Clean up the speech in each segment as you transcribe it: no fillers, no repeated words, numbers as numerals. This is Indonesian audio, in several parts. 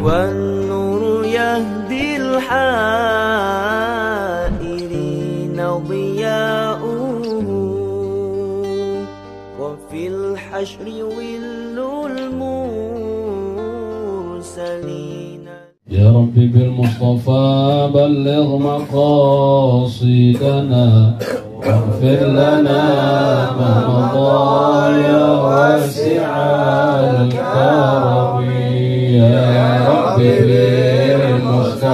والنور يهدي الحائرين ضياؤه وفي الحشر ظل المرسلين. يا رب بالمصطفى بلغ مقاصدنا واغفر لنا ما مضى يا واسع الكرم. يا رب بالمصطفى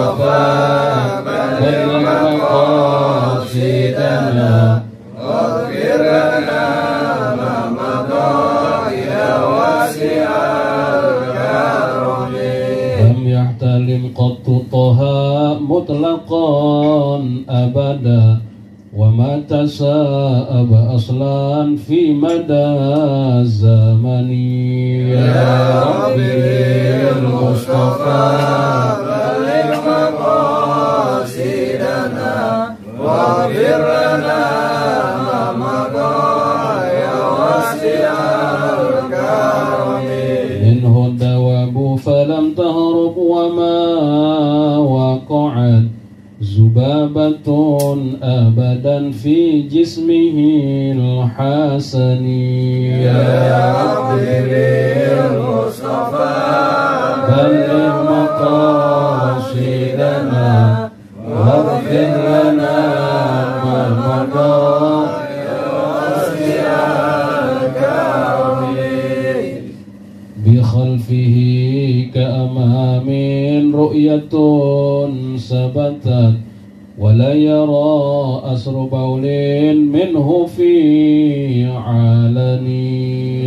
بلغ مقاصدنا واغفر لنا ما مضى يا واسع الكرم. لم يحتلم قط طه مطلقا أبدا وما تساءب أصلا في مدى الزمن. يا رب بالمصطفى بلغ مقاصدنا واغفر لنا ما مضى يا واسع الكرم. منه الدواب فلم تهرب وما وقعت ذبابة أبدا في جسمه الحسن. يا رب بالمصطفى بلغ مقاصدنا واغفر لنا ما مضى يا واسع الكرم. بخلفه كأمام رؤية ثبتت ولا يرى أسر بول منه في علن.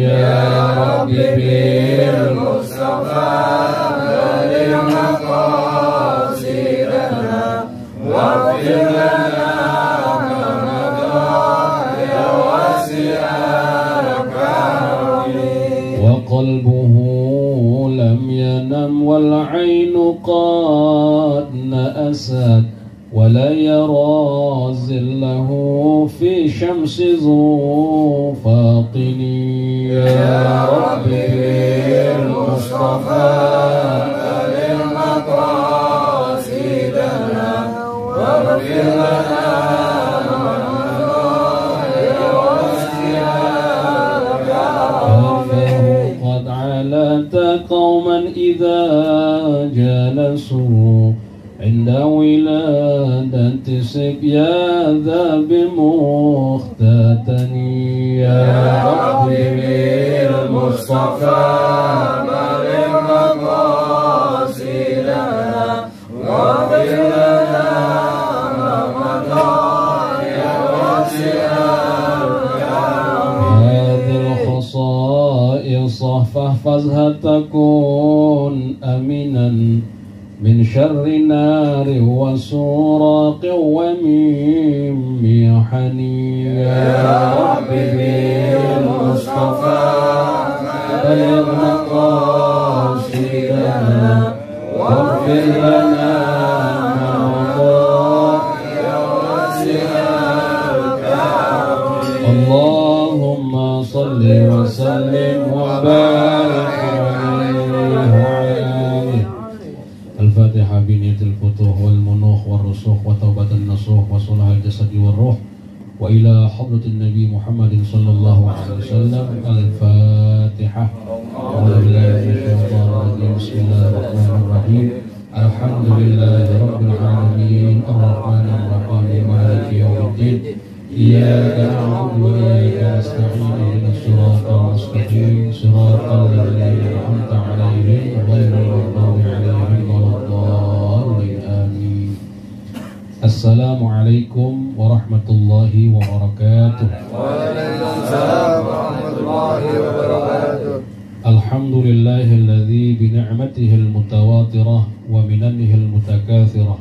يا رب بالمصطفى بلغ مقاصدنا واغفر لنا ما مضى يا واسع الكرم. وقلبه لم ينم والعين قد نأست ولا يرى ظله في شمس ذو فاطن. يا رب بالمصطفى بلغ مقاصدنا واغفر لنا ما مضى يا واسع الكرم. قد علت قوما إذا جلسوا عند ولادة سبيا ذا بمختتن. يا رب بالمصطفى بلغ مقاصدنا واغفر لنا ما مضى يا واسع الكرم. هذه الخصائص فاحفظها تكون أمنا من شر نار وسراق ومن محن. يا رب بالمصطفى بلغ مقاصدنا واغفر لنا ما مضى يا واسع الكرم. اللهم صل وسلم وبارك عليه. الفاتحة بنية الفتوح والمنوح والرسوخ وتوبة النصوح وصلح الجسد والروح وإلى حضرة النبي محمد صلى الله عليه وسلم. الفاتحة. أعوذ بالله من الشيطان الرجيم. بسم الله الرحمن الرحيم. الحمد لله رب العالمين الرحمن الرحيم مالك يوم الدين. إياك نعبد وإياك نستعين اهدنا الصراط المستقيم صراط الذين أنعمت عليهم غير المغضوب عليهم ولا الضالين آمين. Assalamualaikum warahmatullahi wabarakatuh. Waalaikumsalam warahmatullahi wabarakatuh. Alhamdulillahilladzi bi ni'matihil mutawatirah wa minannihil mutakatsirah.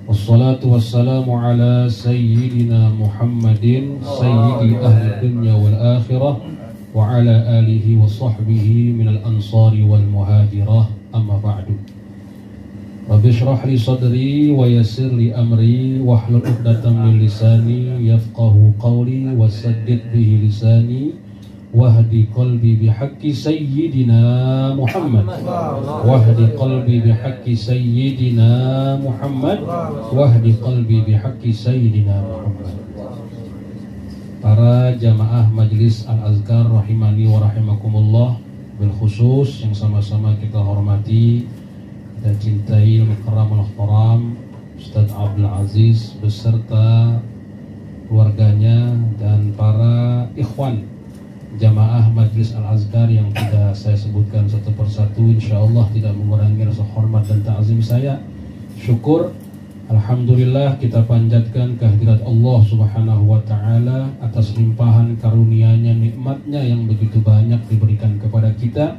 Wassalatu wassalamu ala sayyidina Muhammadin sayyidi ahli dunya wal akhirah wa ala alihi wa sahbihi minal ansari wal muhajirah. Amma ba'du. Rabbi shrah li sadri wa yassir li amri wahlul 'uqdatam min lisani yafqahu qawli wasaddid bihi lisani wahdi qalbi bihaqqi sayyidina Muhammad, wahdi qalbi bihaqqi sayyidina Muhammad, wahdi qalbi bihaqqi sayyidina Muhammad. Para jamaah Majelis Al-Azkar rahimani wa rahimakumullah, bil khusus yang sama-sama kita hormati dan cintai Al-Mukarram Al-Muhtaram Ustaz Abdul Aziz beserta keluarganya dan para ikhwan jamaah Majelis Al-Azkar yang tidak saya sebutkan satu persatu, insyaallah tidak mengurangi rasa hormat dan ta'zim saya. Syukur alhamdulillah kita panjatkan kehadirat Allah Subhanahu wa taala atas limpahan karunia-Nya, nikmatnya yang begitu banyak diberikan kepada kita,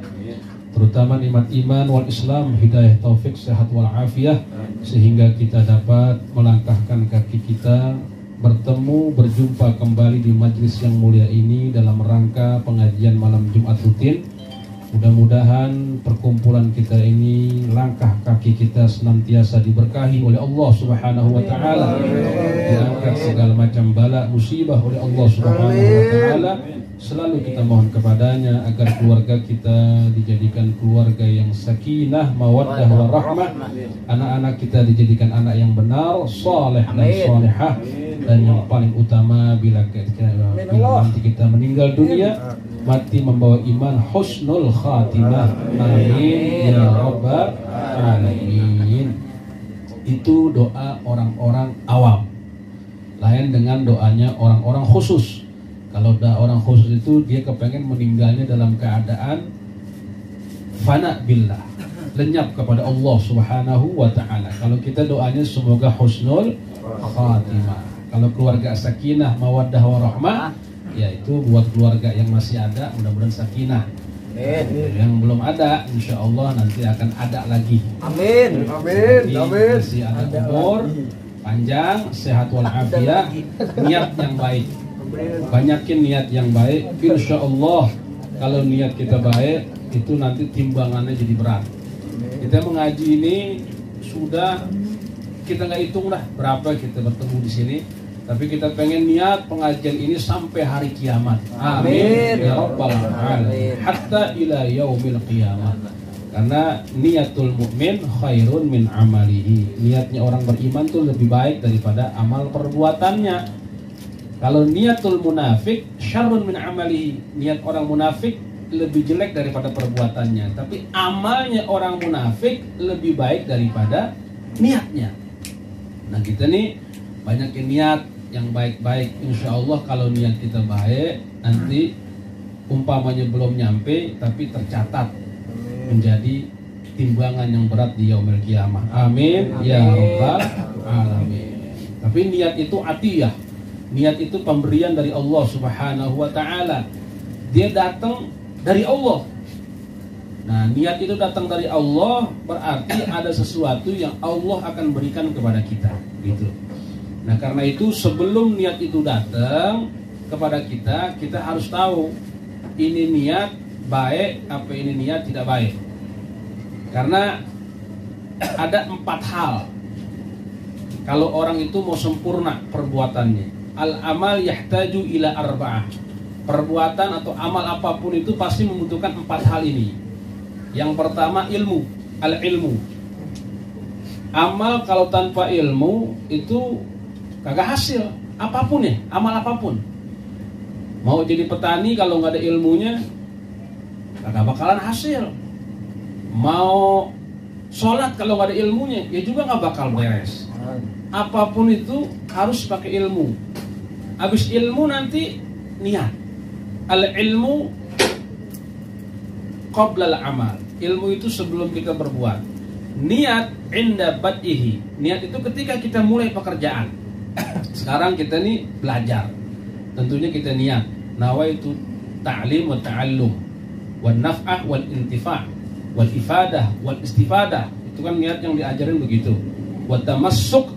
terutama nikmat iman wal Islam, hidayah, taufik, sehat wal afiah, sehingga kita dapat melangkahkan kaki kita bertemu, berjumpa kembali di majlis yang mulia ini dalam rangka pengajian malam Jumat rutin. Mudah-mudahan perkumpulan kita ini, langkah kaki kita senantiasa diberkahi oleh Allah Subhanahu wa taala, diangkat segala macam bala musibah oleh Allah Subhanahu wa taala. Selalu kita mohon kepadanya agar keluarga kita dijadikan keluarga yang sakinah, mawaddah, warahmah. Anak-anak kita dijadikan anak yang benar, saleh dan salihah. Dan yang paling utama bila nanti kita meninggal dunia, mati membawa iman, husnul khatimah. Amin ya rabbal alamin. Itu doa orang-orang awam, lain dengan doanya orang-orang khusus. Kalau orang khusus itu dia kepengen meninggalnya dalam keadaan fana billah, lenyap kepada Allah Subhanahu wa taala. Kalau kita doanya semoga husnul khatimah. Kalau keluarga sakinah, mawaddah, warahmah, yaitu buat keluarga yang masih ada mudah-mudahan sakinah. Amin. Yang belum ada insyaallah nanti akan ada lagi. Amin. Amin. Amin. Masih ada umur panjang, sehat wal afiat, niat yang baik. Banyakin niat yang baik, insya Allah. Kalau niat kita baik, itu nanti timbangannya jadi berat. Kita mengaji ini sudah, kita nggak hitung lah berapa kita bertemu di sini, tapi kita pengen niat pengajian ini sampai hari kiamat. Amin ya rabbal alamin, hatta ila yaumil qiyamah. Karena niatul mukmin khairun min amalihi. Niatnya orang beriman tuh lebih baik daripada amal perbuatannya. Kalau niatul munafik syarrun min amalihi, niat orang munafik lebih jelek daripada perbuatannya. Tapi amalnya orang munafik lebih baik daripada niatnya. Nah kita nih banyakin niat yang baik-baik. Insya Allah kalau niat kita baik, nanti umpamanya belum nyampe tapi tercatat menjadi timbangan yang berat di yaumil qiyamah. Amin ya rabbal alamin. Tapi niat itu atiyah. Niat itu pemberian dari Allah Subhanahu wa taala. Dia datang dari Allah. Nah, niat itu datang dari Allah berarti ada sesuatu yang Allah akan berikan kepada kita, gitu. Nah, karena itu sebelum niat itu datang kepada kita, kita harus tahu ini niat baik apa ini niat tidak baik. Karena ada 4 hal. Kalau orang itu mau sempurna perbuatannya, al-amal yahtaju ila arba'ah. Perbuatan atau amal apapun itu pasti membutuhkan 4 hal ini. Yang pertama ilmu, al-ilmu. Amal kalau tanpa ilmu itu kagak hasil. Apapun ya, amal apapun. Mau jadi petani kalau nggak ada ilmunya kagak bakalan hasil. Mau sholat kalau nggak ada ilmunya ya juga nggak bakal beres. Apapun itu harus pakai ilmu. Habis ilmu nanti niat. Al-ilmu qabla al-amal. Ilmu itu sebelum kita berbuat. Niat inda bad'ihi. Niat itu ketika kita mulai pekerjaan. Sekarang kita nih belajar. Tentunya kita niat. Nawaitu ta'lim wa ta'allum wa naf'ah wal intifa' wal ifadah wal istifadah. Itu kan niat yang diajarin begitu. Wa tamassuk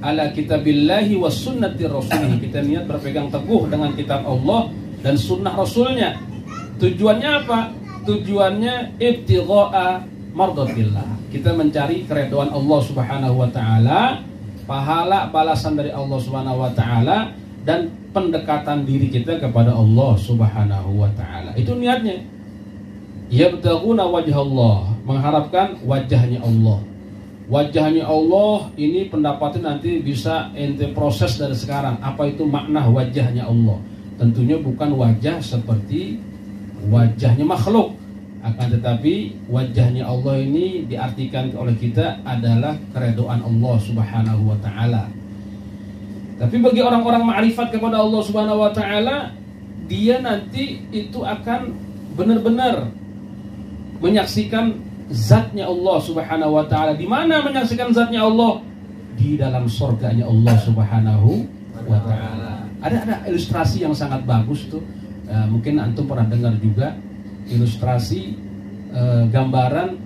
ala kitabillahi was sunnati rasulih. Kita niat berpegang teguh dengan kitab Allah dan sunnah rasulnya. Tujuannya apa? Tujuannya ibtigha'a mardatillah. Kita mencari keridhaan Allah Subhanahu wa taala, pahala balasan dari Allah Subhanahu wa taala, dan pendekatan diri kita kepada Allah Subhanahu wa taala. Itu niatnya. Yabtaguna wajha Allah, mengharapkan wajahnya Allah. Wajahnya Allah ini pendapatnya nanti bisa ente proses dari sekarang. Apa itu makna wajahnya Allah? Tentunya bukan wajah seperti wajahnya makhluk, akan tetapi wajahnya Allah ini diartikan oleh kita adalah keredoan Allah Subhanahu wa taala. Tapi bagi orang-orang ma'rifat kepada Allah Subhanahu wa taala, dia nanti itu akan benar-benar menyaksikan zatnya Allah Subhanahu wa taala. Di mana menyaksikan zatnya Allah? Di dalam surganya Allah Subhanahu wa taala. Ada ilustrasi yang sangat bagus tuh. Mungkin antum pernah dengar juga ilustrasi gambaran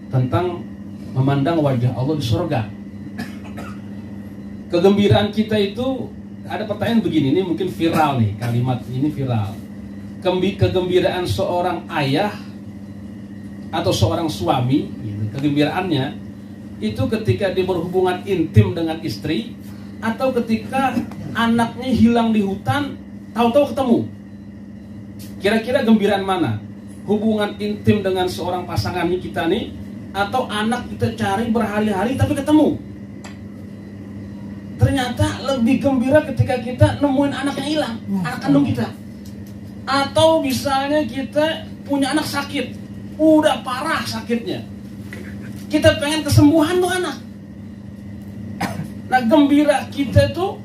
tentang memandang wajah Allah di surga. Kegembiraan kita itu, ada pertanyaan begini, ini mungkin viral nih, kalimat ini viral. Kegembiraan seorang ayah atau seorang suami, gitu, kegembiraannya itu ketika dia berhubungan intim dengan istri, atau ketika anaknya hilang di hutan, tahu-tahu ketemu. Kira-kira gembiraan mana? Hubungan intim dengan seorang pasangan kita nih, atau anak kita cari berhari-hari tapi ketemu? Ternyata lebih gembira ketika kita nemuin anak yang hilang, anak kandung kita. Atau misalnya kita punya anak sakit, udah parah sakitnya, kita pengen kesembuhan tuh anak. Nah, gembira kita tuh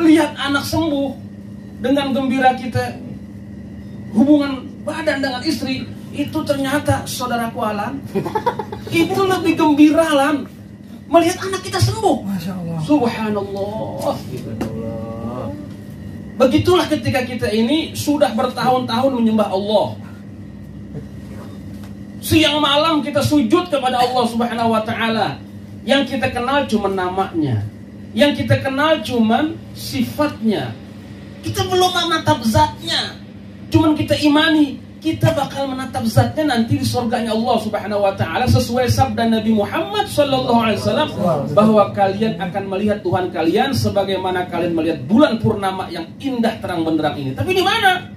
lihat anak sembuh, dengan gembira kita hubungan badan dengan istri, itu ternyata saudaraku Alan, itu lebih gembira Alan, melihat anak kita sembuh. Masya Allah. Subhanallah. Begitulah ketika kita ini sudah bertahun-tahun menyembah Allah. Siang malam kita sujud kepada Allah Subhanahu wa taala. Yang kita kenal cuma namanya, yang kita kenal cuma sifatnya. Kita belum menatap zatnya. Cuman kita imani, kita bakal menatap zatnya nanti di surganya Allah Subhanahu wa taala, sesuai sabda Nabi Muhammad sallallahu alaihi wasallam bahwa kalian akan melihat Tuhan kalian sebagaimana kalian melihat bulan purnama yang indah terang benderang ini. Tapi di mana?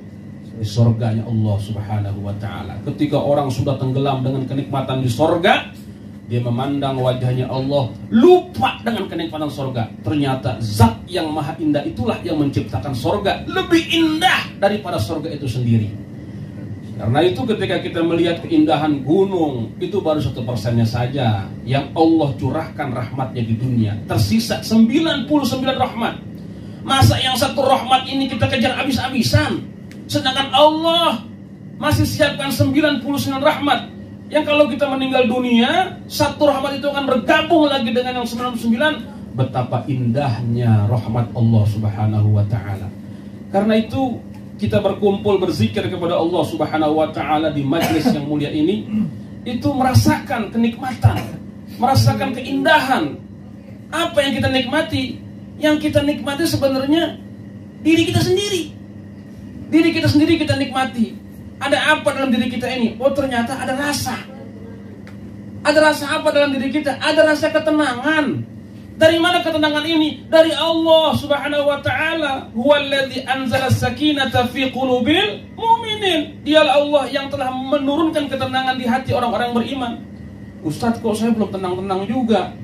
Di surganya Allah Subhanahu wa taala. Ketika orang sudah tenggelam dengan kenikmatan di surga, dia memandang wajahnya Allah, lupa dengan kenikmatan surga. Ternyata zat yang maha indah itulah yang menciptakan surga, lebih indah daripada surga itu sendiri. Karena itu ketika kita melihat keindahan gunung, itu baru 1% saja yang Allah curahkan rahmatnya di dunia. Tersisa 99 rahmat. Masa yang satu rahmat ini kita kejar habis-habisan, sedangkan Allah masih siapkan 99 rahmat. Yang kalau kita meninggal dunia, satu rahmat itu akan bergabung lagi dengan yang 99. Betapa indahnya rahmat Allah Subhanahu wa taala. Karena itu kita berkumpul berzikir kepada Allah Subhanahu wa taala di majlis yang mulia ini, itu merasakan kenikmatan, merasakan keindahan. Apa yang kita nikmati? Yang kita nikmati sebenarnya diri kita sendiri. Diri kita sendiri kita nikmati. Ada apa dalam diri kita ini? Oh, ternyata ada rasa. Ada rasa apa dalam diri kita? Ada rasa ketenangan. Dari mana ketenangan ini? Dari Allah Subhanahu wa taala. Huwallazi anzala as-sakinata fi qulubil mu'minin. Dialah Allah yang telah menurunkan ketenangan di hati orang-orang beriman. Ustaz, kok saya belum tenang-tenang juga?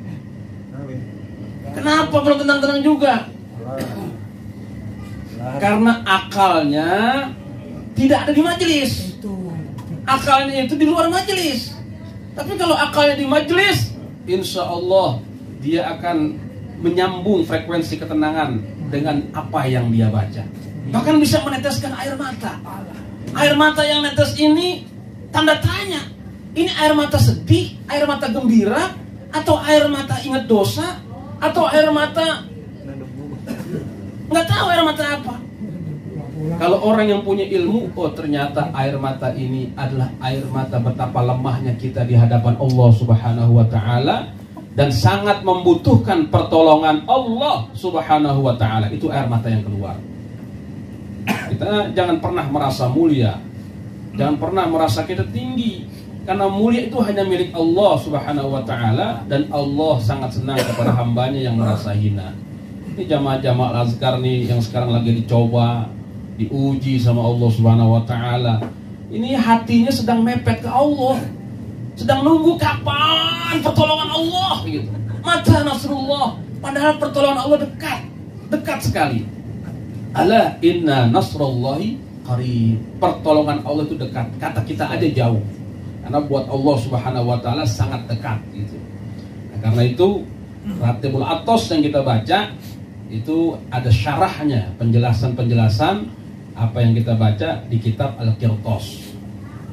Kenapa belum tenang-tenang juga? Karena akalnya tidak ada di majelis. Akalnya itu di luar majelis. Tapi kalau akalnya di majelis, insya Allah dia akan menyambung frekuensi ketenangan dengan apa yang dia baca. Bahkan bisa meneteskan air mata. Air mata yang netes ini tanda tanya. Ini air mata sedih, air mata gembira, atau air mata ingat dosa, atau air mata nggak tahu air mata apa. Kalau orang yang punya ilmu, oh ternyata air mata ini adalah air mata betapa lemahnya kita di hadapan Allah Subhanahu wa taala dan sangat membutuhkan pertolongan Allah Subhanahu wa taala. Itu air mata yang keluar. Kita jangan pernah merasa mulia. Jangan pernah merasa kita tinggi. Karena mulia itu hanya milik Allah Subhanahu wa taala dan Allah sangat senang kepada hambanya yang merasa hina. Ini jamaah-jamaah Lazkar nih yang sekarang lagi dicoba, diuji sama Allah Subhanahu wa taala. Ini hatinya sedang mepet ke Allah. Sedang nunggu kapan pertolongan Allah gitu. Mata nasrullah, padahal pertolongan Allah dekat sekali. Ala inna nasrullahi qarib. Pertolongan Allah itu dekat. Kata kita aja jauh. Karena buat Allah Subhanahu wa taala sangat dekat gitu. Nah, karena itu Ratibul Atos yang kita baca itu ada syarahnya, penjelasan-penjelasan apa yang kita baca di kitab Al-Qirtas.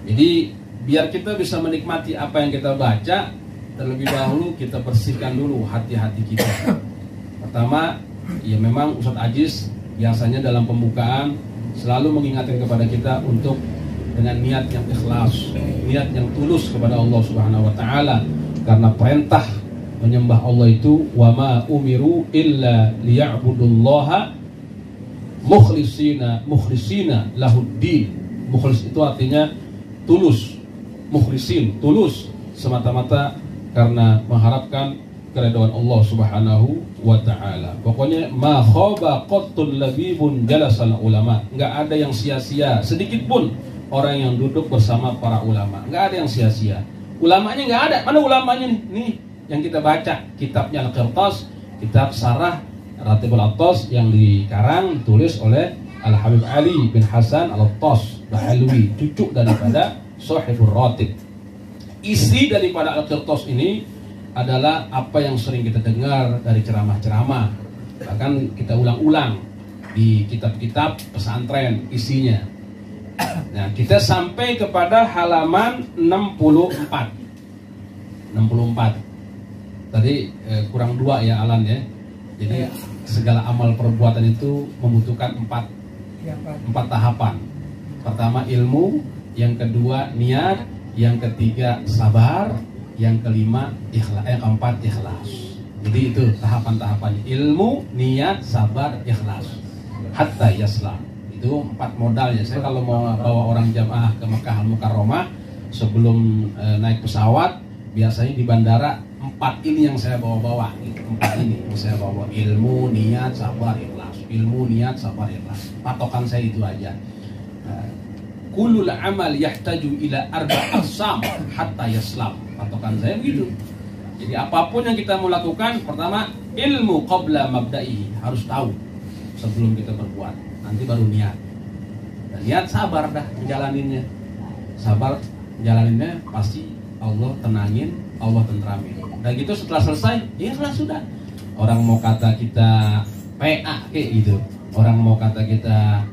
Jadi biar kita bisa menikmati apa yang kita baca, terlebih dahulu kita bersihkan dulu hati-hati kita. Pertama, ya memang Ustadz Aziz biasanya dalam pembukaan selalu mengingatkan kepada kita untuk dengan niat yang ikhlas, niat yang tulus kepada Allah Subhanahu wa taala, karena perintah menyembah Allah itu wa ma umiru illa liya'budullaha mukhlisina lahuddin. Mukhlis itu artinya tulus, mukhlisin, tulus semata-mata karena mengharapkan keridhaan Allah Subhanahu wa taala. Pokoknya ma khaba qattun labibun jalasal ulama. Enggak ada yang sia-sia sedikit pun orang yang duduk bersama para ulama. Enggak ada yang sia-sia. Ulamanya enggak ada. Mana ulamanya nih? Nih yang kita baca kitabnya Al-Qirtas, kitab Sarah Ratibul Atos yang dikarang tulis oleh Al-Habib Ali bin Hasan Al-Attas Bahalwi, cucu daripada Shahibur Ratib. Isi daripada Al-Qirtas ini adalah apa yang sering kita dengar dari ceramah-ceramah, bahkan kita ulang-ulang di kitab-kitab pesantren isinya. Nah, kita sampai kepada halaman 64. Tadi kurang 2 ya Alan ya. Jadi segala amal perbuatan itu membutuhkan 4 tahapan. Pertama ilmu, yang kedua niat, yang ketiga sabar, yang kelima ikhlas, yang keempat ikhlas. Jadi itu tahapan-tahapannya: ilmu, niat, sabar, ikhlas. Hatta yaslam. Itu 4 modalnya. Saya kalau mau bawa orang jamaah ke Mekah Al-Mukarramah sebelum naik pesawat, biasanya di bandara 4 ini yang saya bawa-bawa. 4 ini yang saya bawa: ilmu, niat, sabar, ikhlas. Ilmu, niat, sabar, ikhlas. Patokan saya itu aja. Kullul amal yahtaju ila arba' aqsam hatta yaslam. Patokan saya begitu. Jadi apapun yang kita mau lakukan, pertama ilmu qabla mabda'i, harus tahu sebelum kita berbuat. Nanti baru niat. Dan niat sabar dah menjalaninnya. Sabar menjalaninnya, pasti Allah tenangin, Allah tentramin. Dan gitu setelah selesai, ya sudah. Orang mau kata kita PA kayak gitu. Orang mau kata kita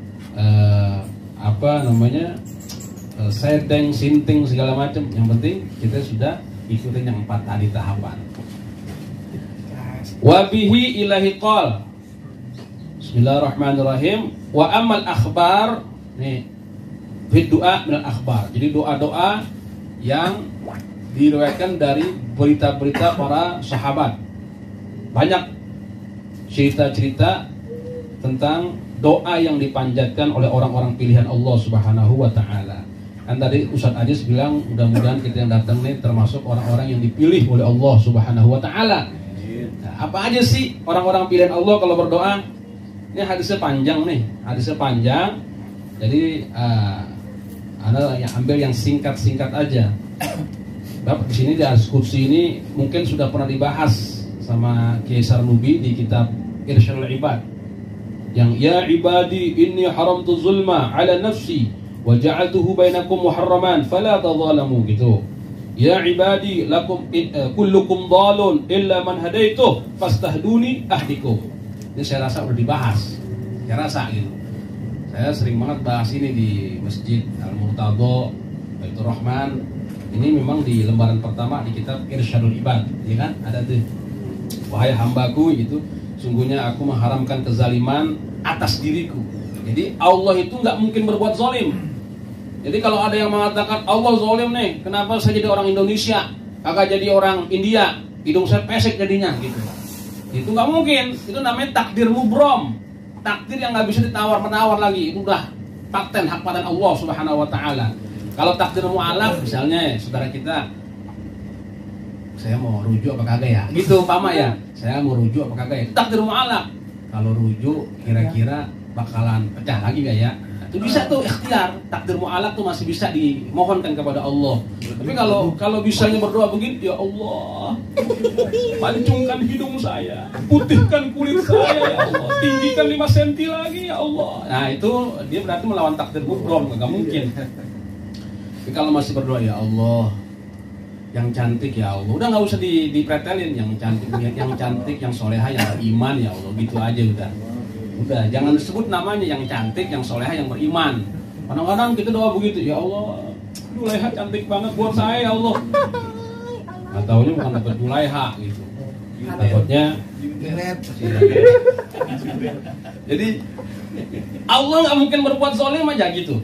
sedeng, sinting segala macam. Yang penting kita sudah ikutin yang 4 tadi tahapan. Wabihi ilahi qol. Bismillahirrahmanirrahim. Wa amal akhbar. Nih, fi doa minal akhbar. Jadi doa-doa yang diriwayatkan dari berita-berita para sahabat. Banyak cerita-cerita tentang doa yang dipanjatkan oleh orang-orang pilihan Allah Subhanahu wa taala. Kan tadi Ustadz Aziz bilang mudah-mudahan kita yang datang nih termasuk orang-orang yang dipilih oleh Allah Subhanahu wa taala. Nah, apa aja sih orang-orang pilihan Allah kalau berdoa? Ini hadisnya panjang nih, hadisnya panjang. Jadi Anda yang ambil yang singkat-singkat aja. Di sini di Al-Qudsi ini mungkin sudah pernah dibahas sama Kiai Sarnubi di kitab Irsyadul Ibad. Yang ya ibadi inni haramtu zulma ala nafsi wa ja'altuhu bainakum muharraman fala tadhalamu gitu. Ya ibadi lakum kullukum dhalun illa man hadaituh fastahduni ahdikum. Ini saya rasa udah dibahas. Saya rasa gitu. Saya sering banget bahas ini di Masjid Al-Murtadha Baitur Rahman. Ini memang di lembaran pertama di kitab Irsyadul Ibad, ya kan? Ada tuh. Wahai hambaku itu, sungguhnya aku mengharamkan kezaliman atas diriku. Jadi Allah itu nggak mungkin berbuat zalim. Jadi kalau ada yang mengatakan Allah zalim nih, kenapa saya jadi orang Indonesia, kagak jadi orang India, hidung saya pesek jadinya gitu. Itu nggak mungkin. Itu namanya takdir mubrom, takdir yang nggak bisa ditawar-menawar lagi. Itu udah paten hak paten Allah Subhanahu wa taala. Kalau takdir mu'alaf misalnya saudara kita, saya mau rujuk apa kagak ya? Gitu umpama ya. Saya mau rujuk apa kagak ya? Takdir mu'alaf. kalau rujuk kira-kira bakalan pecah lagi gak ya? Itu bisa tuh ikhtiar, takdir mu'alaq tuh masih bisa dimohonkan kepada Allah. Tapi kalau bisanya berdoa begitu, ya Allah, pancungkan hidung saya, putihkan kulit saya, ya Allah, tinggikan 5 cm lagi, ya Allah. Nah itu dia berarti melawan takdir mubrom, nggak mungkin. Tapi kalau masih berdoa, ya Allah, yang cantik ya Allah, udah nggak usah dipretelin, yang cantik, yang soleha, yang beriman ya Allah, gitu aja udah jangan disebut namanya, yang cantik, yang soleha, yang beriman. Kadang-kadang kita doa begitu, ya Allah, Julaiha cantik banget buat saya ya Allah. Nggak taunya bukan dapat Julaiha gitu, dapatnya. Jadi Allah nggak mungkin berbuat zalim aja gitu.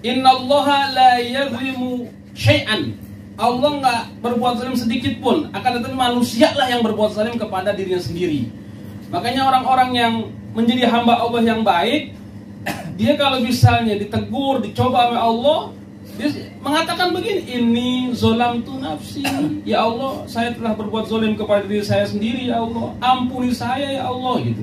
Innallaha la yazlimu syai'an. Allah nggak berbuat zalim sedikit pun, akan tetapi manusia lah yang berbuat zalim kepada dirinya sendiri. Makanya orang-orang yang menjadi hamba Allah yang baik, dia kalau misalnya ditegur, dicoba oleh Allah, dia mengatakan begini, ini zolamtu nafsi, ya Allah, saya telah berbuat zalim kepada diri saya sendiri, ya Allah, ampuni saya ya Allah, gitu.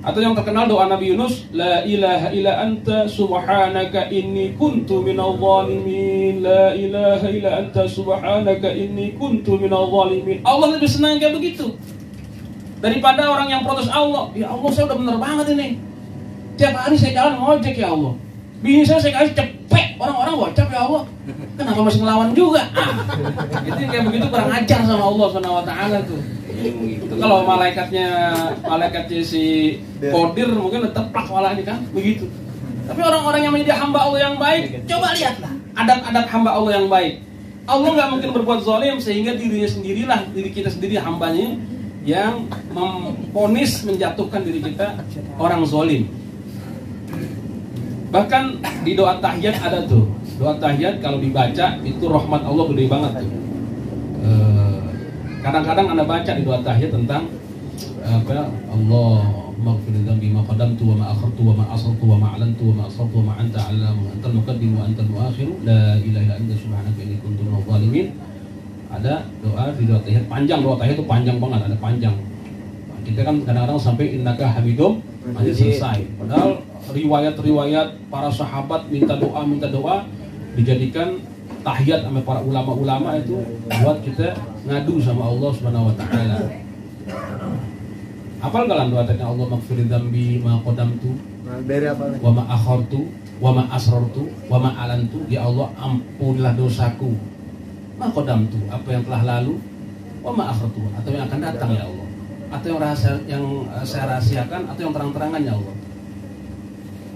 Atau yang terkenal doa Nabi Yunus, la ilaha illa anta subhanaka inni kuntu minal zalimin, la ilaha illa anta subhanaka inni kuntu minal zalimin. Allah lebih senang kayak begitu daripada orang yang protes Allah. Ya Allah, saya udah bener banget ini, tiap hari saya jalan ngojek ya Allah, bini saya kasih cepet, orang-orang bocap ya Allah, kenapa masih ngelawan juga? Itu kayak begitu kurang ajar sama Allah SWT tuh. Itu kalau malaikatnya si Kodir mungkin teplak walanya kan begitu. Tapi orang-orang yang menjadi hamba Allah yang baik, coba lihatlah adab-adab hamba Allah yang baik. Allah nggak mungkin berbuat zalim sehingga diri kita sendiri hambanya yang memponis menjatuhkan diri kita orang zalim. Bahkan di doa tahiyat ada tuh, doa tahiyat kalau dibaca itu rahmat Allah gede banget tuh. Kadang-kadang Anda baca di doa tahiyat tentang Allah maghfir dzambi ma qadamtu wa ma akhartu wa ma asrartu wa ma a'lantu wa ma asrartu wa ma anta 'allamu antal muqaddim wa antal muakhir la ilaha illa anta subhanaka inni kuntu minadh dhalimin. Ada doa di doa tahiyat panjang, doa tahiyat itu panjang banget, ada panjang. Kita kan kadang-kadang sampai innaka hamidum aja selesai. Padahal riwayat-riwayat para sahabat minta doa dijadikan tahiyat sama para ulama-ulama itu buat kita ngadu sama Allah Subhanahu wa taala. Hafal kalian doa tanya Allah maghfir dzambi ma qadamtu wa ma akhartu wa ma asrartu wa ma alantu, ya Allah ampunilah dosaku, ma qadamtu apa yang telah lalu, wa ma akhartu atau yang akan datang ya Allah, atau yang saya rahasiakan atau yang terang-terangan ya Allah.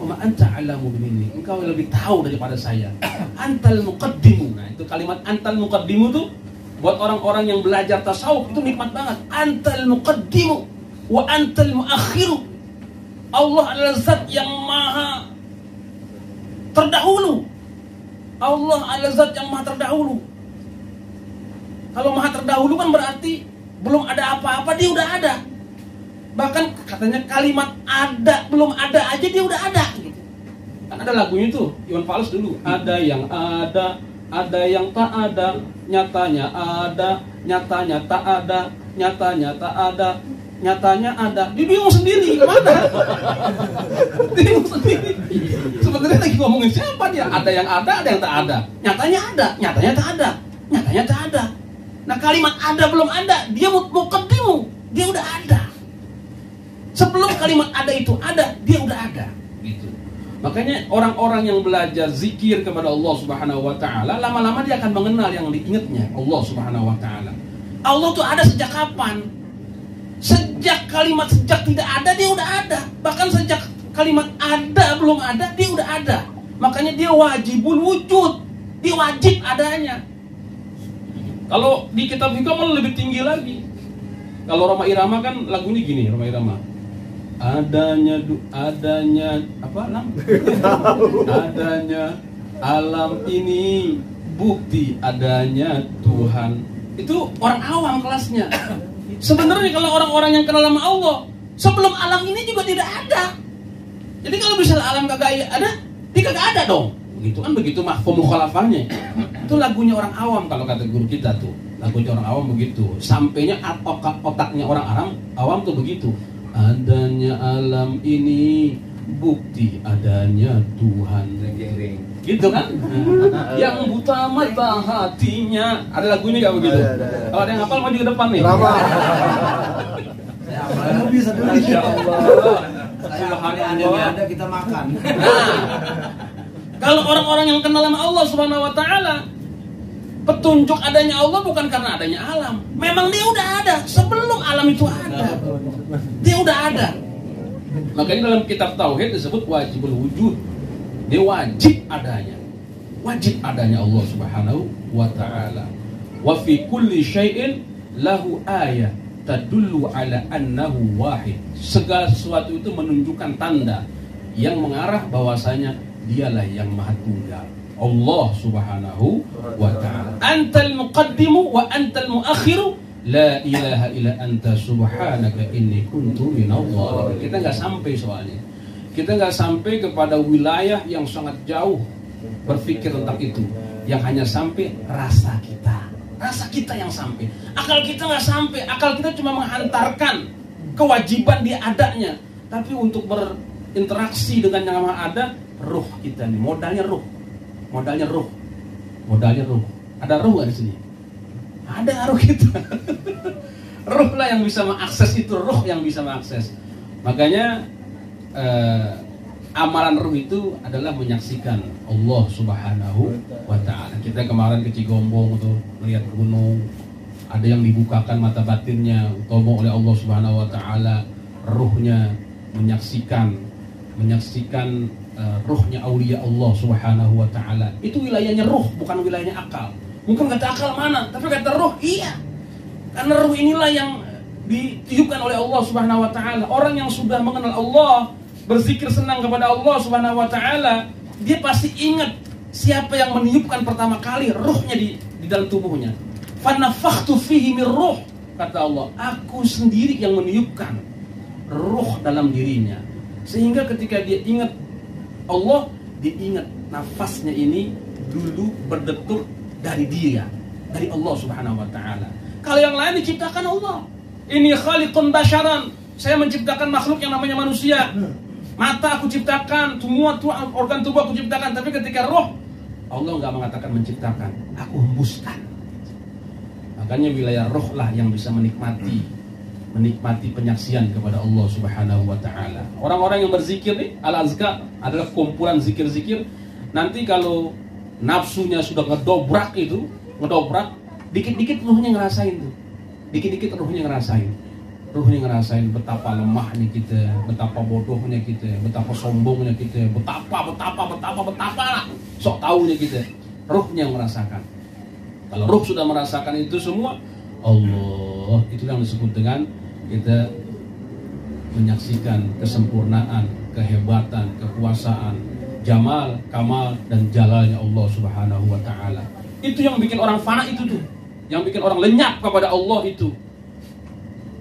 Wa ma anta alamu minni, engkau lebih tahu daripada saya. Antal muqaddimu. Nah, itu kalimat antal muqaddimu tuh buat orang-orang yang belajar tasawuf itu nikmat banget. Antal muqaddimu wa antal muakhiru. Allah adalah zat yang maha terdahulu. Allah adalah zat yang maha terdahulu. Kalau maha terdahulu kan berarti belum ada apa-apa dia udah ada. Bahkan katanya kalimat ada, belum ada aja dia udah ada gitu. Kan ada lagunya tuh, Iwan Fals dulu. Ada yang tak ada, nyatanya ada, nyatanya tak ada, nyatanya tak ada, nyatanya ada. Dia bingung sendiri, kemana? Bingung sendiri. Sebenarnya lagi ngomongin siapa dia? Ada yang tak ada. Nyatanya ada, nyatanya tak ada, nyatanya tak ada. Nah kalimat ada belum ada, dia muqaddimu, dia udah ada. Sebelum kalimat ada itu ada, dia udah ada. Gitu. Makanya orang-orang yang belajar zikir kepada Allah Subhanahu wa taala, lama-lama dia akan mengenal yang diingatnya Allah Subhanahu wa taala. Allah tuh ada sejak kapan? Sejak tidak ada dia udah ada. Bahkan sejak kalimat ada belum ada dia udah ada. Makanya dia wajibul wujud. Dia wajib adanya. Kalau di kitab fikih malah lebih tinggi lagi. Kalau Roma Irama kan lagunya gini, Roma Irama. Adanya apa nam? Adanya alam ini bukti adanya Tuhan. Itu orang awam kelasnya. Sebenarnya kalau orang-orang yang kenal sama Allah, sebelum alam ini juga tidak ada. Jadi kalau misalnya alam kagak ada, dia kagak ada dong. Begitu kan, begitu mafhum mukhalafahnya. Itu lagunya orang awam kalau kata guru kita tuh. Lagunya orang awam begitu. Sampainya otaknya orang awam tuh begitu. adanya alam ini bukti adanya Tuhan. Gitu kan? Yang buta mata hatinya. Ada lagu ini gak begitu? Kalau ada yang hafal maju ke depan nih. Saya bisa dulu. Masya Allah. Subhanallah. Ada kita makan. Kalau orang-orang yang kenal sama Allah Subhanahu wa taala, petunjuk adanya Allah bukan karena adanya alam. Memang dia udah ada sebelum alam itu ada. Dia udah ada. Makanya dalam kitab tauhid disebut wajibul wujud. Dia wajib adanya. Wajib adanya Allah Subhanahu wa taala. Wa fi kulli syai'in lahu ayat tadullu ala annahu wahid. Segala sesuatu itu menunjukkan tanda yang mengarah bahwasanya dialah yang maha tunggal. Allah Subhanahu wa ta'ala. Antal muqaddimu wa antal muakhiru, la ilaha illa anta subhanaka inni kuntu minadh dhalimin. Kita nggak sampai soalnya. Kita nggak sampai kepada wilayah yang sangat jauh berpikir tentang itu. Yang hanya sampai rasa kita. Rasa kita yang sampai. Akal kita nggak sampai. Akal kita cuma menghantarkan kewajiban dia adanya. Tapi untuk berinteraksi dengan yang maha ada, ruh kita nih. Modalnya ruh. Modalnya ruh. Modalnya ruh. Ada ruh nggak di sini? Ada ruh kita. Ruh lah yang bisa mengakses itu. Ruh yang bisa mengakses. Makanya amalan ruh itu adalah menyaksikan Allah Subhanahu wa ta'ala. Kita kemarin ke Cigombong tuh melihat gunung, ada yang dibukakan mata batinnya utomo oleh Allah Subhanahu wa ta'ala, ruhnya menyaksikan ruhnya aulia Allah Subhanahu wa ta'ala. Itu wilayahnya ruh, bukan wilayahnya akal. Mungkin kata akal mana, tapi kata ruh iya. Karena ruh inilah yang ditiupkan oleh Allah Subhanahu wa ta'ala. Orang yang sudah mengenal Allah, berzikir senang kepada Allah Subhanahu wa ta'ala, dia pasti ingat siapa yang meniupkan pertama kali ruhnya di dalam tubuhnya. Fanafakhtu fihi min ruh, kata Allah, aku sendiri yang meniupkan ruh dalam dirinya. Sehingga ketika dia ingat Allah, dia ingat nafasnya ini dulu berdetuk dari dia, dari Allah Subhanahu wa ta'ala. Kalau yang lain diciptakan Allah. Ini khaliqun basyaran, saya menciptakan makhluk yang namanya manusia. Mata aku ciptakan, semua organ tubuh aku ciptakan. Tapi ketika roh, Allah nggak mengatakan menciptakan, aku hembuskan. Makanya wilayah roh lah yang bisa menikmati penyaksian kepada Allah Subhanahu wa ta'ala. Orang-orang yang berzikir nih, al-azkar adalah kumpulan zikir-zikir. Nanti kalau nafsunya sudah ngedobrak, dikit-dikit ruhnya ngerasain tuh. Dikit-dikit ruhnya ngerasain betapa lemahnya kita, betapa bodohnya kita, betapa sombongnya kita, betapa lah sok taunya kita. Ruhnya merasakan. Kalau ruh sudah merasakan itu semua, Allah, itu yang disebut dengan kita menyaksikan kesempurnaan, kehebatan, kekuasaan, jamal, kamal, dan jalalnya Allah Subhanahu wa ta'ala. Itu yang bikin orang fana itu tuh, yang bikin orang lenyap kepada Allah itu.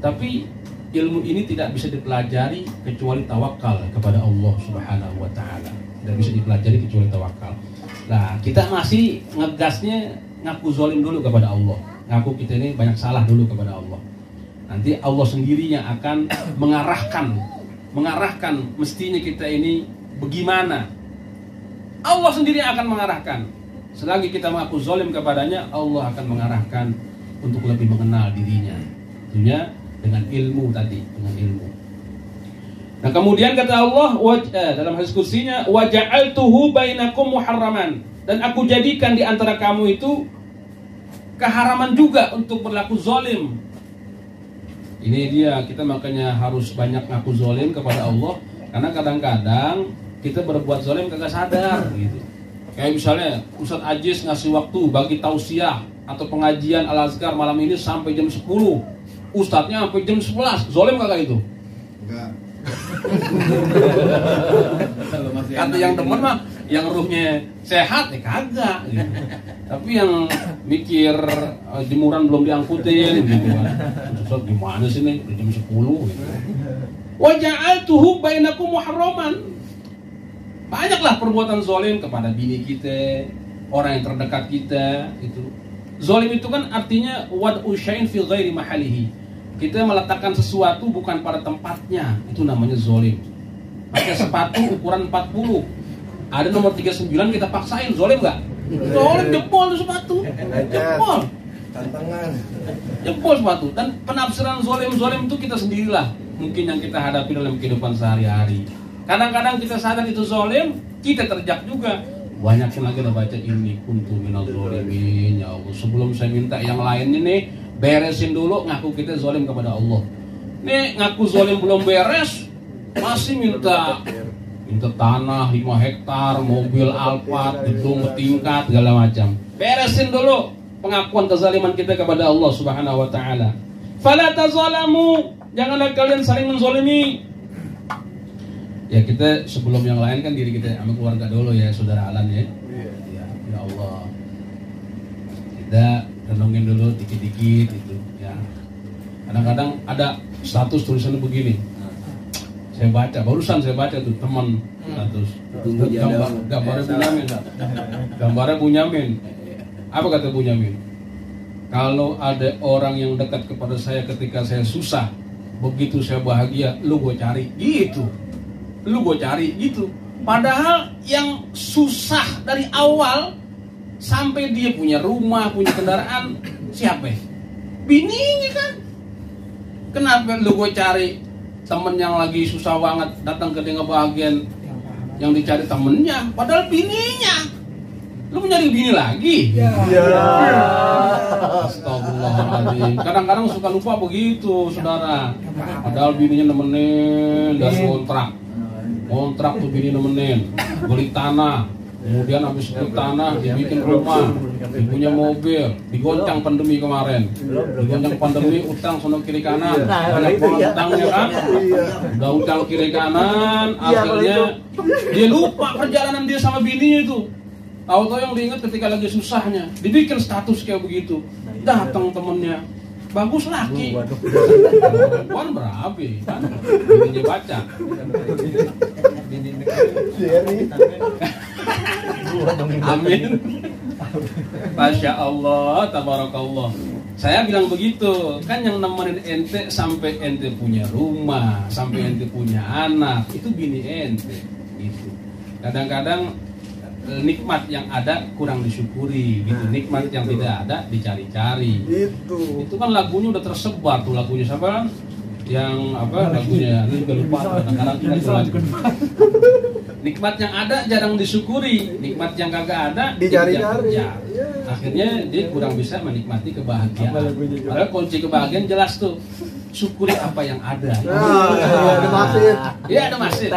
Tapi ilmu ini tidak bisa dipelajari kecuali tawakal kepada Allah Subhanahu wa ta'ala. Tidak bisa dipelajari kecuali tawakal. Nah, kita masih ngegasnya ngaku zalim dulu kepada Allah. Ngaku kita ini banyak salah dulu kepada Allah. Nanti Allah sendirinya akan mengarahkan mestinya kita ini bagaimana. Allah sendiri akan mengarahkan. Selagi kita mengaku zalim kepadanya, Allah akan mengarahkan untuk lebih mengenal dirinya. Tentunya dengan ilmu tadi, dengan ilmu. Nah, kemudian kata Allah dalam hadis kursinya, wa ja'altuhu bainakum muharraman, dan aku jadikan di antara kamu itu keharaman juga untuk berlaku zalim. Ini dia, kita makanya harus banyak ngaku zalim kepada Allah, karena kadang-kadang kita berbuat zalim kagak sadar gitu. Kayak misalnya Ustadz Ajis ngasih waktu bagi tausiah atau pengajian Al-Azkar malam ini sampai jam 10. Ustadznya sampai jam 11. Zalim kagak itu? Enggak. Kata yang temen mah, yang ruhnya sehat ya kagak gitu. Tapi yang mikir jemuran belum diangkutin gitu kan. Ustadz gimana sih nih jam 10 gitu. Wa ja'altuhu bainakum muharraman. Banyaklah perbuatan zalim kepada bini kita, orang yang terdekat kita itu. Zalim itu kan artinya wad'u syai'in fi ghairi mahalihi. kita meletakkan sesuatu bukan pada tempatnya, itu namanya zolim. Pakai sepatu ukuran 40, ada nomor 39 kita paksain, zolim nggak? Zolim, jempol tuh sepatu, jempol. Tantangan. Jempol sepatu. Dan penafsiran zolim itu kita sendirilah mungkin yang kita hadapi dalam kehidupan sehari-hari. Kadang-kadang kita sadar itu zolim, kita terjak juga. Banyak yang lagi udah baca ini kuntu minal zolimin, ya Allah. Sebelum saya minta yang lain ini, beresin dulu ngaku kita zolim kepada Allah. Nih ngaku zolim belum beres, masih minta tanah 5 hektar, mobil Alphard, gedung bertingkat, segala macam. Beresin dulu pengakuan kezaliman kita kepada Allah Subhanahu wa taala. Fala tazalamu, janganlah kalian saling menzalimi. Ya kita sebelum yang lain kan diri kita sama keluarga dulu ya, saudara Alan ya. Ya Allah. Kita renungin dulu dikit-dikit itu ya. Kadang-kadang ada status tulisannya begini. Saya baca, barusan saya baca tuh teman status. Gambarnya Bunyamin. Gambarnya Bunyamin. Apa kata Bunyamin? Kalau ada orang yang dekat kepada saya ketika saya susah, begitu saya bahagia, lu gue cari gitu. Lu gue cari gitu. Padahal yang susah dari awal sampai dia punya rumah, punya kendaraan, siapa? Bininya kan. Kenapa lu gue cari temen yang lagi susah banget datang ke dia ngebahagian, yang dicari temennya, padahal bininya. Lu mencari bini lagi? Ya. Astagfirullahaladzim. Kadang-kadang suka lupa begitu, saudara. Padahal bininya nemenin dan kontrak tuh bini nemenin, beli tanah, kemudian habis beli tanah dibikin rumah, punya mobil, digoncang pandemi kemarin, digoncang pandemi utang sono kiri kanan, banyak banget utangnya kan, udah utang kiri kanan, akhirnya dia lupa perjalanan dia sama bininya itu. Tahu-tahu yang diingat ketika lagi susahnya, dibikin status kayak begitu, datang temennya. Bagus laki. Wan berapi kan? Bininya baca. Amin. Masya Allah, tabarakallah. Saya bilang begitu, kan yang nemenin ente sampai ente punya rumah, sampai ente punya anak, itu bini ente. Gitu. Kadang-kadang nikmat yang ada kurang disyukuri gitu, nikmat yang tidak ada dicari-cari. Itu kan lagunya udah tersebar tuh, lagunya siapa kan? Yang apa lagunya? Ini juga lupa kadang-kadang itu lagu. Nikmat yang ada jarang disyukuri, nikmat yang kagak ada dicari-cari. Akhirnya dia kurang bisa menikmati kebahagiaan. Padahal kunci kebahagiaan jelas tuh. Syukuri apa yang ada. Ada masjid. Iya ada masjid.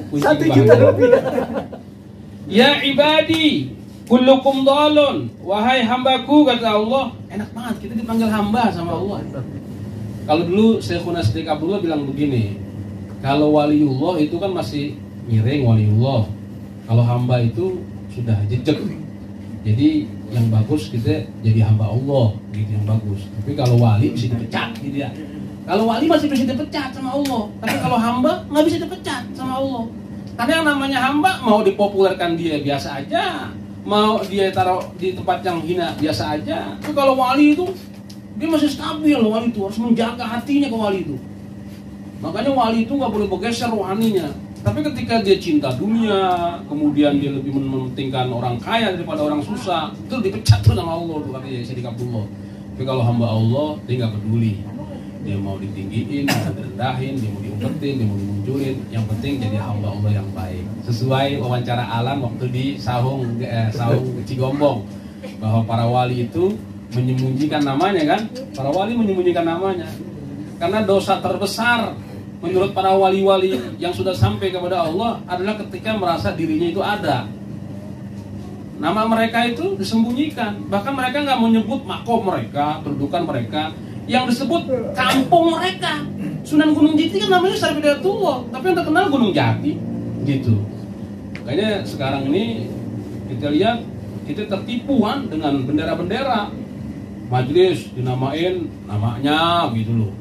Kunci kebahagiaan. Ya ibadi, kullukum dhalun. Wahai hambaku, kata Allah. Enak banget, kita dipanggil hamba sama Allah. Kalau dulu Syekhuna Siddiq Abdullah bilang begini, kalau waliullah itu kan masih miring waliullah, kalau hamba itu sudah jejak. Jadi yang bagus kita jadi hamba Allah, gitu yang bagus. Tapi kalau wali bisa dipecat gitu ya. Kalau wali masih bisa dipecat sama Allah, tapi kalau hamba nggak bisa dipecat sama Allah. Karena yang namanya hamba mau dipopulerkan dia biasa aja, mau dia taruh di tempat yang hina biasa aja. Tapi kalau wali itu dia masih stabil, wali itu harus menjaga hatinya ke wali itu. Makanya wali itu nggak boleh bergeser rohaninya. Tapi ketika dia cinta dunia, kemudian dia lebih mementingkan orang kaya daripada orang susah, itu dipecat tuh sama Allah tuh katanya Siddiq Abdullah. Tapi kalau hamba Allah dia nggak peduli. Dia mau ditinggiin, mau direndahin, dia mau diumpetin, dia mau dimunculin. Yang penting jadi hamba Allah yang baik. Sesuai wawancara Alan waktu di Sahung Cigombong, bahwa para wali itu menyembunyikan namanya kan? Para wali menyembunyikan namanya. Karena dosa terbesar menurut para wali-wali yang sudah sampai kepada Allah adalah ketika merasa dirinya itu ada. Nama mereka itu disembunyikan. Bahkan mereka nggak menyebut makom mereka, kedudukan mereka. Yang disebut kampung mereka. Sunan Gunung Jati kan namanya Syarif Hidayatullah, tapi yang terkenal Gunung Jati gitu. Kayaknya sekarang ini kita lihat kita tertipu kan dengan bendera-bendera. Majelis dinamain namanya gitu loh.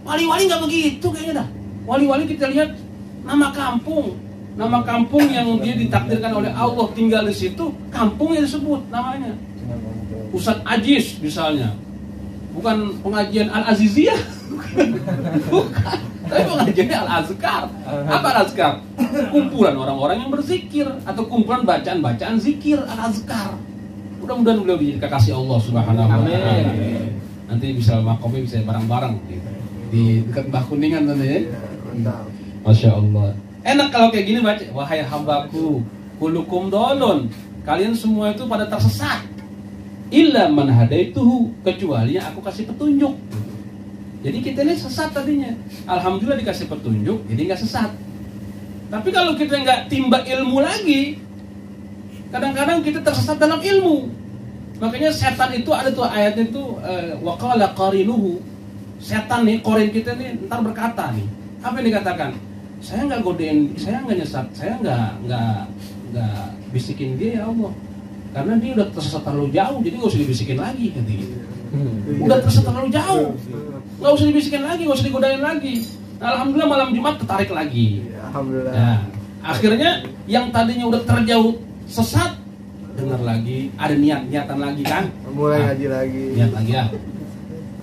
Wali-wali nggak begitu kayaknya dah. Wali-wali kita lihat nama kampung yang dia ditakdirkan oleh Allah tinggal di situ, kampung yang disebut namanya. Ustadz Ajis misalnya. Bukan pengajian Al-Aziziyah. Bukan. Tapi pengajiannya al-azkar. Apa al-azkar? Kumpulan orang-orang yang berzikir atau kumpulan bacaan-bacaan zikir al-azkar. Mudah-mudahan beliau dikasih Allah Subhanahu wa taala. Nanti bisa makomnya bisa bareng-bareng gitu. Di dekat Mbah Kuningan tadi ya. Mantap. Masya Allah. Enak kalau kayak gini baca. Wahai hambaku, kulukum dolon. Kalian semua itu pada tersesat. Illa man hadaituhu, kecuali yang aku kasih petunjuk. Jadi kita ini sesat tadinya. Alhamdulillah dikasih petunjuk, jadi nggak sesat. Tapi kalau kita nggak timba ilmu lagi, kadang-kadang kita tersesat dalam ilmu. Makanya setan itu ada tuh ayatnya itu waqala qarinuhu. Setan nih, korin kita nih ntar berkata nih. Apa yang dikatakan? Saya nggak godain, saya nggak nyesat, saya nggak bisikin dia ya Allah. Karena dia udah tersesat terlalu jauh, jadi nggak usah dibisikin lagi kata gitu. Udah tersesat terlalu jauh, nggak usah dibisikin lagi, nggak usah digodain lagi. Alhamdulillah malam Jumat tertarik lagi. Alhamdulillah. Nah, akhirnya yang tadinya udah terjauh sesat, dengar lagi, ada niatan lagi kan? Mulai ngaji lagi. Niat lagi ya.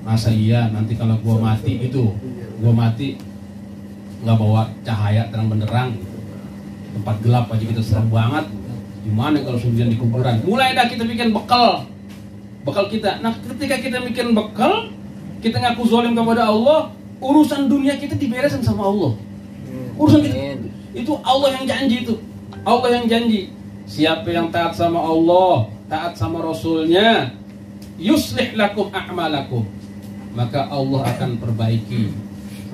Masa iya nanti kalau gua mati gitu, gua mati nggak bawa cahaya terang benderang, tempat gelap aja kita serem banget. Gimana kalau sendirian di kuburan? Mulai dah kita bikin bekal kita. Nah, ketika kita bikin bekal, kita ngaku zalim kepada Allah, urusan dunia kita diberesin sama Allah. Urusan kita itu Allah yang janji itu. Allah yang janji. Siapa yang taat sama Allah, taat sama Rasulnya, yuslih lakum a'malakum, maka Allah akan perbaiki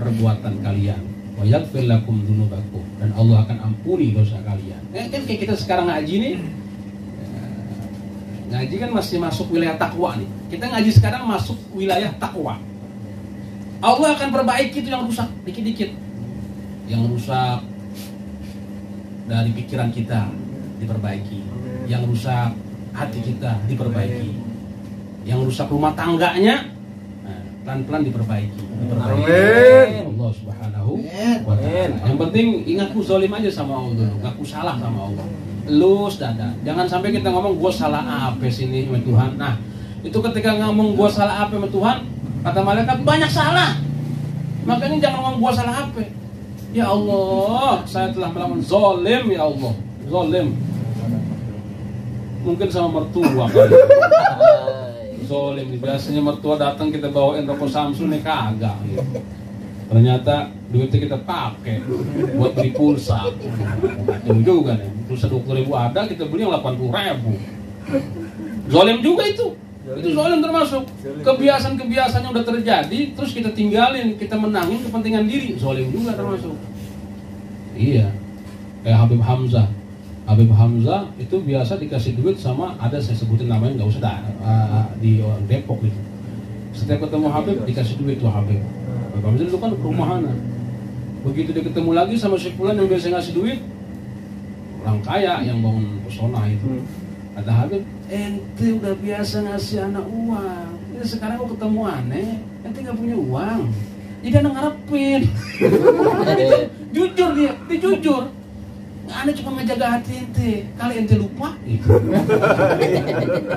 perbuatan kalian. Wa yaghfir lakum dzunubakum, dan Allah akan ampuni dosa kalian. Kan kayak kita sekarang ngaji nih, ngaji kan masih masuk wilayah takwa nih. Kita ngaji sekarang masuk wilayah takwa. Allah akan perbaiki itu yang rusak dikit-dikit. Yang rusak dari pikiran kita diperbaiki. Yang rusak hati kita diperbaiki. Yang rusak rumah tangganya pelan-pelan diperbaiki. Allah Subhanahu wa ta'ala. Yang penting ingat ku zalim aja sama Allah dulu, ngaku salah sama Allah. Lus dada. Jangan sampai kita ngomong gua salah apa sih ini sama Tuhan. Nah, itu ketika ngomong gua salah apa sama Tuhan, kata malaikat banyak salah. Makanya jangan ngomong gua salah apa. Ya Allah, saya telah melakukan zalim ya Allah. Zalim. Mungkin sama mertua kali. Zalim, biasanya mertua datang kita bawain rokok Samsung nih kagak gitu. Ternyata duitnya kita pakai buat beli pulsa. Jauh juga nih, pulsa 20.000 ada, kita beli yang 80.000. Zalim juga itu zalim termasuk. Kebiasaan-kebiasaan yang udah terjadi, terus kita tinggalin, kita menangin kepentingan diri, zalim juga termasuk. Iya, kayak Habib Hamzah itu biasa dikasih duit sama, ada saya sebutin namanya nggak usah di Depok gitu. Setiap ketemu Habib dikasih duit tuh Habib Hamzah itu kan perumahan. Begitu dia ketemu lagi sama si Fulan yang biasa ngasih duit, orang kaya yang bangun pesona itu. Kata Habib, ente udah biasa ngasih anak uang, ini sekarang kok ketemu aneh, ente nggak punya uang, jadi anak ngarepin. Jujur dia jujur. Anda cuma menjaga hati ente, kali ente lupa.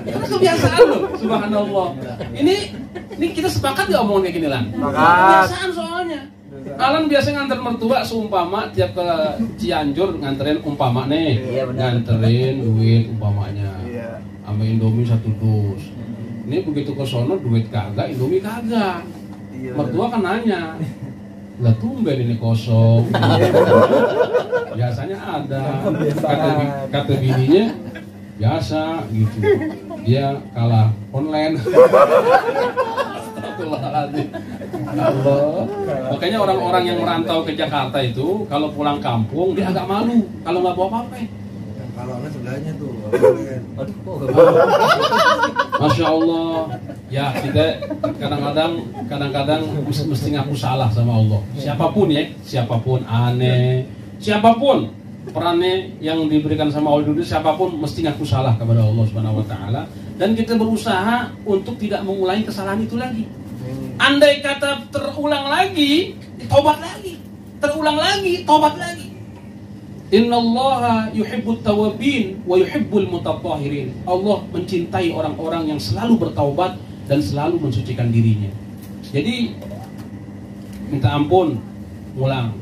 Karena kebiasaan loh, subhanallah. Ini kita sepakat gak omongan kayak gini Lan? Kebiasaan soalnya. Alan biasa nganter mertua seumpama tiap ke Cianjur nganterin umpama nih, nganterin duit umpamanya, sama Indomie 1 dus. Ini begitu ke sono duit kagak, Indomie kagak. Mertua kan nanya, lah tumben ini kosong. Biasanya ada. Kata bininya biasa gitu. Dia kalah online. Astagfirullahaladzim. Allah. Makanya orang-orang yang merantau ke Jakarta itu kalau pulang kampung dia agak malu kalau nggak bawa apa-apa. Kalau anak sebelahnya tuh. Masya Allah. Ya kita kadang-kadang mesti ngaku salah sama Allah. Siapapun ya, siapapun aneh, siapapun perannya yang diberikan sama Allah dulu, siapapun mesti ngaku salah kepada Allah Subhanahu wa taala, dan kita berusaha untuk tidak mengulangi kesalahan itu lagi. Andai kata terulang lagi, tobat lagi. Terulang lagi, tobat lagi. Innallaha yuhibbut tawabin wa yuhibbul mutatahhirin. Allah mencintai orang-orang yang selalu bertaubat dan selalu mensucikan dirinya. Jadi minta ampun, ngulang.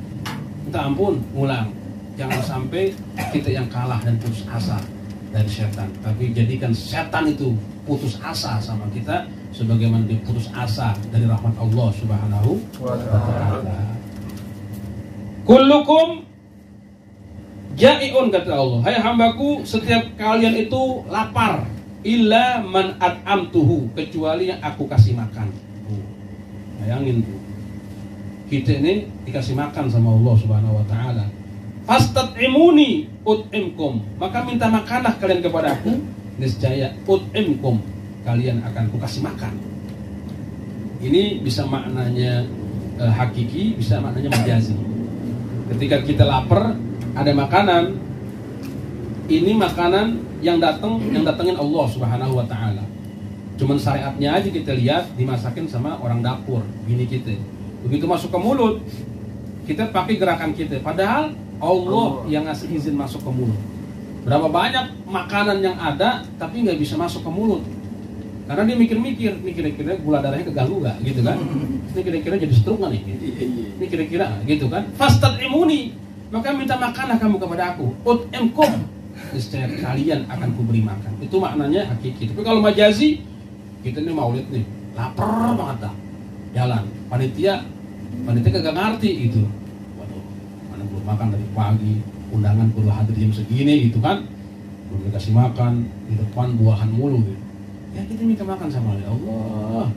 Minta ampun, ngulang. Jangan sampai kita yang kalah dan putus asa dari setan. Tapi jadikan setan itu putus asa sama kita sebagaimana dia putus asa dari rahmat Allah Subhanahu wa ta'ala. Kullukum ja'iun, kata Allah. Hai hambaku, setiap kalian itu lapar. Illa man at'amtuhu, kecuali yang aku kasih makan. Bayangin tuh. Kita ini dikasih makan sama Allah Subhanahu wa ta'ala. Fastat'imuni ut'imkum, maka minta makanlah kalian kepada aku, niscaya ut'imkum, kalian akan kukasih makan. Ini bisa maknanya hakiki, bisa maknanya majazi. Ketika kita lapar, ada makanan. Ini makanan yang datengin Allah Subhanahu wa ta'ala. Cuman syariatnya aja kita lihat dimasakin sama orang dapur, bini kita. Begitu masuk ke mulut, kita pakai gerakan kita. Padahal Allah yang ngasih izin masuk ke mulut. Berapa banyak makanan yang ada tapi nggak bisa masuk ke mulut, karena dia mikir-mikir, ini kira-kira gula darahnya keganggu nggak, gitu kan? Ini kira-kira jadi stroke nggak nih? Ini kira-kira, gitu kan? Fastat'imuni, maka minta makanlah kamu kepada aku. Ut'imkum, niscaya kalian akan kuberi makan. Itu maknanya hakiki. Tapi kalau majazi, kita ini maulid nih, lapar banget dah, jalan. Panitia kagak ngerti gitu. Makan dari pagi, undangan perlu hadir jam segini gitu kan, belum dikasih makan, di depan buahan mulu gitu. Ya kita minta makan sama Allah,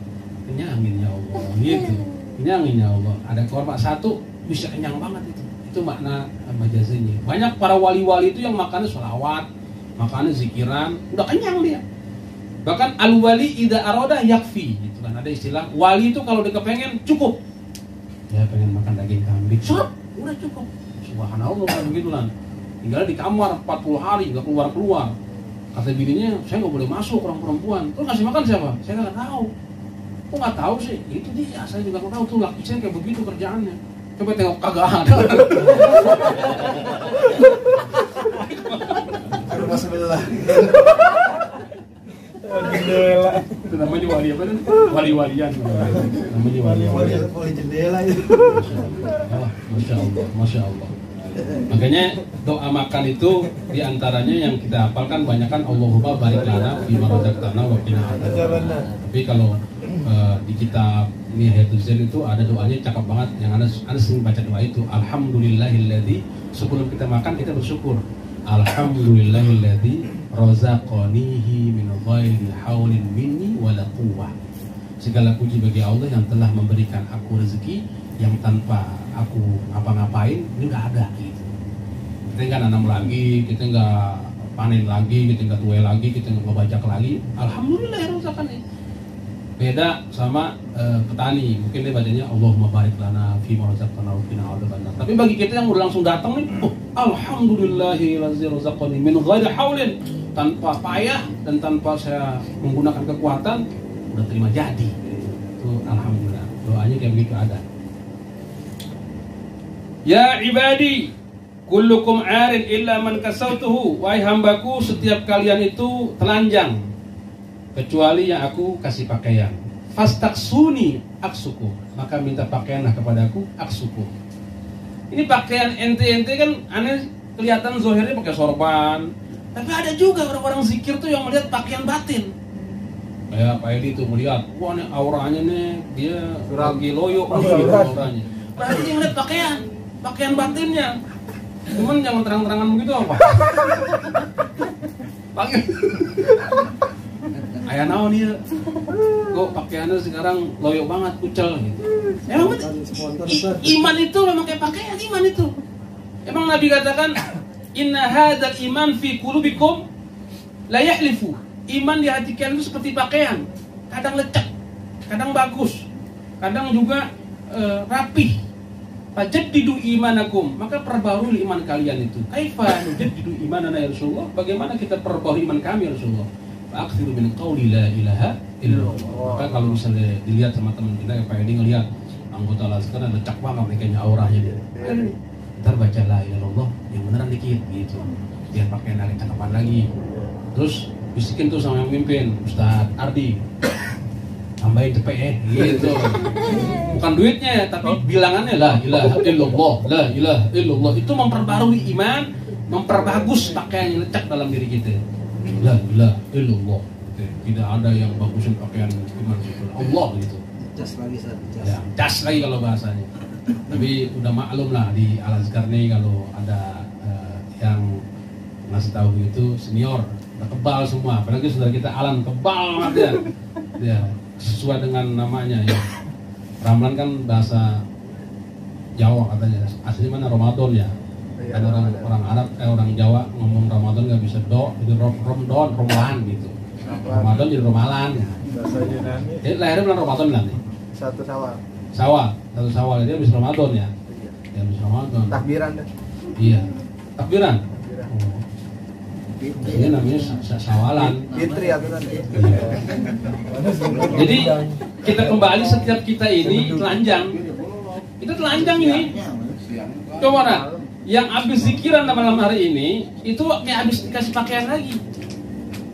kenyangin ya Allah gitu, kenyangin ya Allah. Ada korma satu bisa kenyang banget itu makna majazinya. Banyak para wali-wali itu yang makannya sholawat, makannya zikiran, udah kenyang dia. Bahkan al-wali idza arada yakfi gitu kan, ada istilah wali itu kalau dia kepengen cukup. Ya pengen makan daging kambing, udah cukup. Subhanallah, kayak begitu lah. Tinggal di kamar 40 hari, gak keluar-keluar. Kata bininya, saya gak boleh masuk, orang perempuan. Terus ngasih makan siapa? Saya gak tahu. Kok gak tahu sih? Itu dia, saya juga gak tahu tuh laki saya kayak begitu kerjaannya. Coba tengok, kagak ada. Rumah sebelah. Jendela. Itu namanya wali apa kan? Wali-walian. Namanya wali-walian. Wali jendela itu. Masya Allah, Masya Allah. Makanya doa makan itu diantaranya yang kita hafalkan banyak kan, Allahumma barik lana bima razaqtana wa qina adzabannar. Tapi kalau di kitab Nihayatul Zain itu ada doanya cakep banget, yang Anda sering baca doa itu, alhamdulillahilladzi, sebelum kita makan kita bersyukur, alhamdulillahilladzi razaqanihi min ghairi haulin minni wala quwwah. Segala puji bagi Allah yang telah memberikan aku rezeki yang tanpa aku ngapa-ngapain, ini udah ada gitu. Kita nggak nanam lagi, kita nggak panen lagi, kita nggak tuai lagi, kita nggak bajak lagi. Alhamdulillah ya razaqani. Beda sama petani, mungkin dia bacanya Allahumma barik lana fi ma razaqtana wa qina adzabannar. Tapi bagi kita yang udah langsung datang nih, alhamdulillahillazi razaqani min ghairi haulin, tanpa payah dan tanpa saya menggunakan kekuatan, udah terima jadi. Itu alhamdulillah. Doanya kayak begitu ada. Ya ibadi, kullukum arin illa man kasautuhu. Wahai hambaku, setiap kalian itu telanjang kecuali yang aku kasih pakaian. Fastaksuni aksuku, maka minta pakaianlah kepadaku aksuku. Ini pakaian ente-ente kan aneh, kelihatan zohirnya pakai sorban. Tapi ada juga orang-orang zikir tuh yang melihat pakaian batin. Kayak Pak Edi tuh melihat, wah nih auranya nih dia lagi loyo auranya. Berarti dia melihat pakaian batinnya. Cuman jangan terang-terangan begitu apa? Pakai ayah naon dia, kok pakaiannya sekarang loyo banget, kucel gitu. Emang iman itu memang kayak pakaian, iman itu. Emang Nabi katakan, inna hadzal iman fi qulubikum la yahlifu. Iman di hati kalian itu seperti pakaian, kadang lecek, kadang bagus, kadang juga rapih. Fajaddidu imanakum, maka perbarui iman kalian itu. Kaifa nujaddidu imanana ya Rasulullah? Bagaimana kita perbarui iman kami ya Rasulullah? Fa'akthiru min qawli la ilaha illallah. Maka kalau misalnya dilihat sama teman kita, Pak Edi ngelihat anggota laskar lecak banget nih kayaknya auranya dia. Ntar baca la ilaha illallah yang beneran dikit gitu. Biar pakaian agak cakapan lagi. Terus bisikin tuh sama yang mimpin, Ustadz Ardi. tambahin cepet gitu. Bukan duitnya ya, tapi bilangannya la ilaha illallah, la ilaha illallah. Itu memperbarui iman, memperbagus pakaian yang lecak dalam diri kita. La ilaha illallah. Tidak ada yang bagusin pakaian iman itu Allah gitu. Cas lagi satu cas. Ya, cas lagi kalau bahasanya. Tapi udah maklum lah di Al-Azkar nih kalau ada yang ngasih tahu begitu senior, udah kebal semua. Apalagi saudara kita Alan kebal banget ya. Ya, sesuai dengan namanya ya. Ramalan kan bahasa Jawa katanya. Aslinya mana Ramadan ya. Iya, Kan orang Arab orang Jawa ngomong Ramadan nggak bisa do, jadi Ramadan, Ramalan gitu. Ramadan jadi Ramalan. Bahasa Yunani Jadi lahirnya bulan Ramadan lah nih. 1 Syawal. Satu Syawal dia habis Ramadan ya. Iya. Ya habis Ramadan. Takbiran deh. Iya. Takbiran. Takbiran. Oh. Ini namanya Syawalan. Fitri aturan. Iya. Jadi kita kembali setiap kita ini telanjang. Kita telanjang ini. Coba nak, yang habis zikiran malam hari ini itu kayak habis dikasih pakaian lagi.